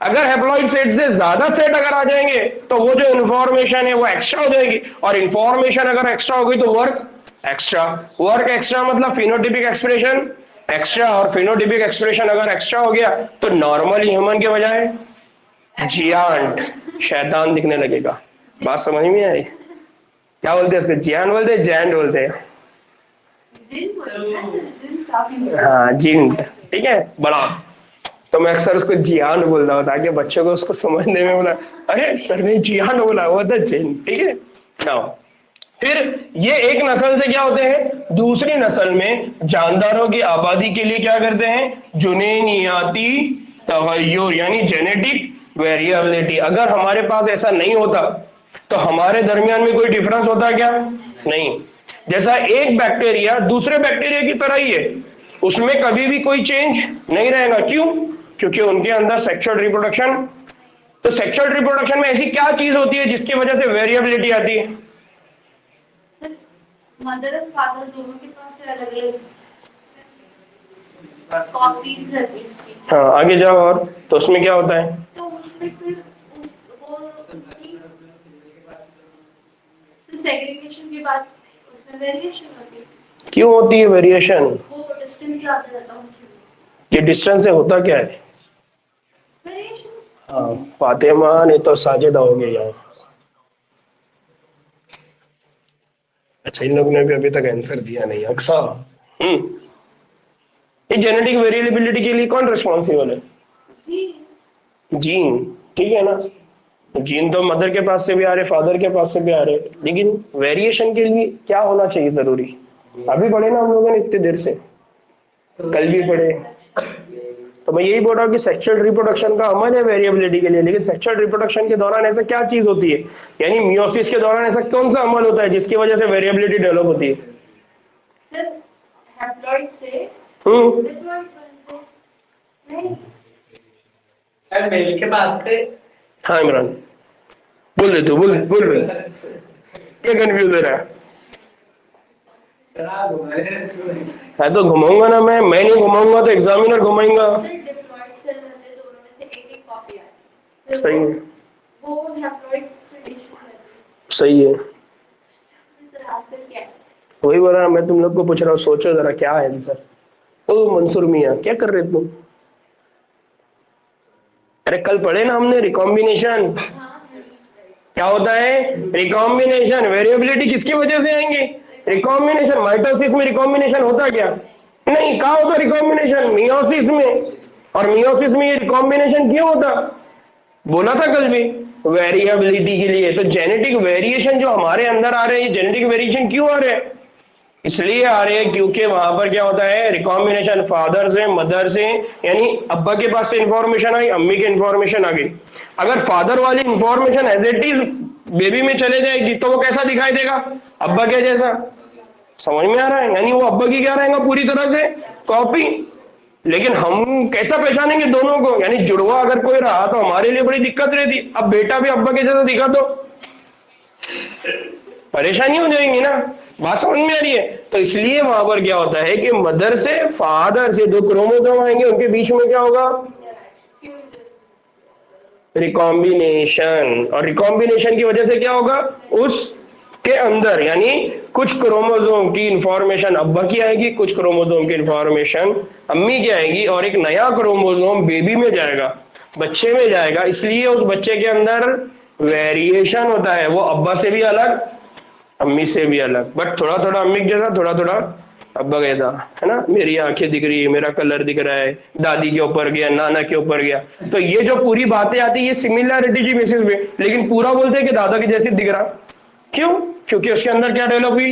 अगर हैप्लॉइड सेट से ज्यादा सेट अगर आ जाएंगे तो वो जो इंफॉर्मेशन है वो एक्स्ट्रा हो जाएगी, और इंफॉर्मेशन अगर एक्स्ट्रा हो गई तो वर्क एक्स्ट्रा। वर्क एक्स्ट्रा मतलब फिनोटिपिक एक्सप्रेशन एक्स्ट्रा, और फिनोटिपिक एक्सप्रेशन अगर एक्स्ट्रा हो गया तो नॉर्मल ह्यूमन के बजाय जियांट, शैतान दिखने लगेगा। बात समझ में आई? क्या बोलते हैं इसको? जियान बोलते हैं, जैंट बोलते हैं? जिन बोलते हैं ना, जिन काफी हाँ जिंट, ठीक है बड़ा। तो मैं अक्सर उसको जियान बोलता हूँ ताकि बच्चों को उसको समझने में बोला, अरे सर ने जियान बोला, वो था जिन, ठीक है ना। फिर ये एक नस्ल से क्या होते हैं, दूसरी नस्ल में जानदारों की आबादी के लिए क्या करते हैं? जुनैनियाती तगय्युर यानी जेनेटिक वेरिएबिलिटी। अगर हमारे पास ऐसा नहीं होता तो हमारे दरमियान में कोई डिफरेंस होता क्या? नहीं। जैसा एक बैक्टीरिया दूसरे बैक्टीरिया की तरह ही है, उसमें कभी भी कोई चेंज नहीं रहेगा। क्यों? क्योंकि उनके अंदर सेक्सुअल रिप्रोडक्शन। तो सेक्सुअल रिप्रोडक्शन में ऐसी क्या चीज होती है जिसकी वजह से वेरिएबिलिटी आती है? मदर और फादर दोनों के पास से अलग अलग कॉपीज रहती है उसकी। हाँ आगे जाओ। और तो उसमें क्या होता है? तो उसमें फिर उस वो सेग्रीगेशन के बाद उसमें वेरिएशन होती है। क्यों होती है वेरिएशन? वो डिस्टेंस ज्यादा रहता है उनके ये डिस्टेंस से होता क्या है? वेरिएशन। हाँ फातिमा ने तो साजिदा हो गया यहाँ। अच्छा इन लोगों ने भी अभी तक आंसर दिया नहीं। अक्सा ये जेनेटिक वेरिएबिलिटी के लिए कौन रिस्पॉन्सिबल है? जी जीन, ठीक है ना। जीन तो मदर के पास से भी आ रहे, फादर के पास से भी आ रहे, लेकिन वेरिएशन के लिए क्या होना चाहिए जरूरी? अभी पढ़े ना हम लोगों ने इतनी देर से, कल भी पढ़े। तो मैं यही बोल रहा हूँ कि सेक्सुअल रिप्रोडक्शन का अमल है वेरिएबिलिटी के लिए, लेकिन सेक्सुअल रिप्रोडक्शन के दौरान ऐसा क्या चीज होती है, यानी मियोसिस के दौरान ऐसा कौन सा अमल होता है जिसकी वजह से वेरिएबिलिटी डेवलप होती है? सर हैप्लॉइड से हम्म डिप्लॉइड बनते हैं। नहीं सर मेल के पास से हाँ इमरान बोल दे, तू बोल बोल बोल, क्या कंफ्यूज हो रहा है? मैं तो घुमाऊंगा ना, मैं नहीं घुमाऊंगा तो एग्जामिनर घुमाएंगा। सर डिप्लॉइड सेल रहते हैं, दोनों में से एक कॉपी आती है। सही है, वो हैप्लॉइड कंडीशन रहती सही है। है। सर आंसर क्या है? वही बोल रहा, मैं तुम लोग को पूछ रहा हूँ, सोचो जरा क्या है आंसर। ओ मंसूर मियाँ क्या कर रहे तुम? अरे कल पढ़े ना हमने रिकॉम्बिनेशन। हाँ सर क्या होता है रिकॉम्बिनेशन? वेरिएबिलिटी किसकी वजह से आएंगे? रिकॉम्बिनेशन। माइटोसिस में रिकॉम्बिनेशन होता क्या? नहीं। कहाँ होता रिकॉम्बिनेशन? मियोसिस में। और मियोसिस में ये रिकॉम्बिनेशन क्यों होता? बोला था कल भी वेरिएबिलिटी के लिए। तो जेनेटिक वेरिएशन जो हमारे अंदर आ रहे हैं, जेनेटिक वेरिएशन क्यों आ रहे हैं? इसलिए आ रहे हैं क्योंकि वहां पर क्या होता है, रिकॉम्बिनेशन फादर से मदर से, यानी अब्बा के पास से इंफॉर्मेशन आई, अम्मी की इंफॉर्मेशन आ गई। अगर फादर वाली information as it is baby में चले जाएगी तो वो कैसा दिखाई देगा? अब्बा के जैसा। समझ में आ रहा है? यानी वो अब्बा की क्या रहेगा, पूरी तरह से कॉपी। लेकिन हम कैसा पहचानेंगे दोनों को? यानी जुड़वा अगर कोई रहा तो हमारे लिए बड़ी दिक्कत रहती। अब बेटा भी अब्बा के जैसा दिखा तो परेशानी हो जाएंगी ना। बात समझ में आ रही है? तो इसलिए वहां पर क्या होता है कि मदर से फादर से जो क्रोमोसोम आएंगे उनके बीच में क्या होगा? रिकॉम्बिनेशन। और रिकॉम्बिनेशन की वजह से क्या होगा? उसके अंदर यानी कुछ क्रोमोसोम की इंफॉर्मेशन अब्बा की आएगी, कुछ क्रोमोसोम की इंफॉर्मेशन अम्मी की आएगी, और एक नया क्रोमोसोम बेबी में जाएगा, बच्चे में जाएगा। इसलिए उस बच्चे के अंदर वेरिएशन होता है, वो अब्बा से भी अलग, अम्मी से भी अलग, बट थोड़ा थोड़ा अम्मी के जैसा, थोड़ा थोड़ा अब्बा के जैसा, है ना। मेरी आंखें दिख रही है, मेरा कलर दिख रहा है, दादी के ऊपर गया, नाना के ऊपर गया। तो ये जो पूरी बातें आती है ये सिमिलैरिटी की बेसिस पे, लेकिन पूरा बोलते हैं कि दादा के जैसे दिख रहा। क्यों? क्योंकि उसके अंदर क्या डेवलप हुई?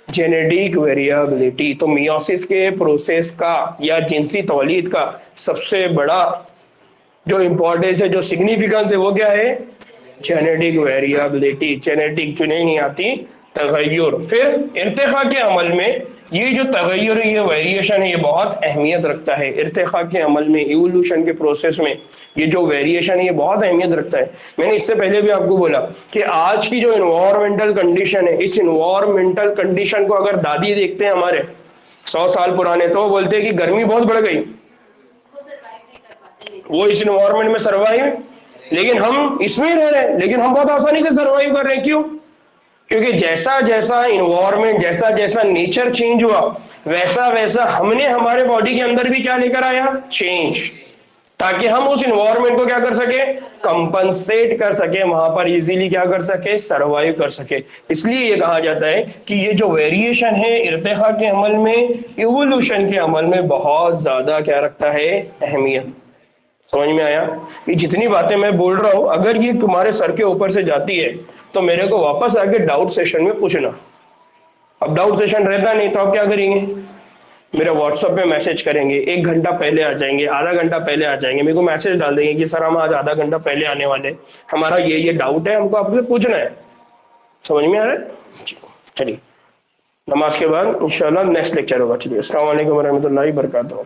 Genetic variability. तो मियोसिस के प्रोसेस का या जिनसी तौलीद का सबसे बड़ा जो इंपॉर्टेंस है, जो सिग्निफिकेंस है, वो क्या है? Genetic variability. जेनेटिक चुने नहीं आती, तगय्युर। फिर इर्तिखा के अमल में ये जो तगय्युर, ये वेरिएशन है, ये बहुत अहमियत रखता है। इर्तिखा के अमल में, इवोल्यूशन के प्रोसेस में ये जो वेरिएशन है ये बहुत अहमियत रखता है। मैंने इससे पहले भी आपको बोला कि आज की जो इन्वायरमेंटल कंडीशन है, इस इन्वायरमेंटल कंडीशन को अगर दादी देखते हैं हमारे 100 साल पुराने, तो वो बोलते हैं कि गर्मी बहुत बढ़ गई, वो इस इन्वायरमेंट में सर्वाइव, लेकिन हम इसमें रह रहे हैं, लेकिन हम बहुत आसानी से सर्वाइव कर रहे हैं। क्यों? क्योंकि जैसा जैसा इन्वायरमेंट, जैसा जैसा नेचर चेंज हुआ, वैसा वैसा हमने हमारे बॉडी के अंदर भी क्या लेकर आया? चेंज, ताकि हम उस इन्वायरमेंट को क्या कर सके? कंपनसेट कर सके, वहां पर इजीली क्या कर सके? सर्वाइव कर सके। इसलिए ये कहा जाता है कि ये जो वेरिएशन है इर्तिखा के अमल में, इवोल्यूशन के अमल में बहुत ज्यादा क्या रखता है? अहमियत। समझ में आया? ये जितनी बातें मैं बोल रहा हूं, अगर ये तुम्हारे सर के ऊपर से जाती है तो मेरे को वापस आके डाउट सेशन में पूछना। अब डाउट सेशन रहता नहीं तो आप क्या करेंगे? मेरे व्हाट्सएप पे मैसेज करेंगे, 1 घंटा पहले आ जाएंगे, आधा घंटा पहले आ जाएंगे, मेरे को मैसेज डाल देंगे कि सर हम आज आधा घंटा पहले आने वाले, हमारा ये डाउट है, हमको आपसे पूछना है। समझ में आ रहा है? चलिए, नमाज के बाद इंशाल्लाह नेक्स्ट लेक्चर होगा। चलिए, अस्सलाम वालेकुम रहमतुल्लाहि व बरकातहू।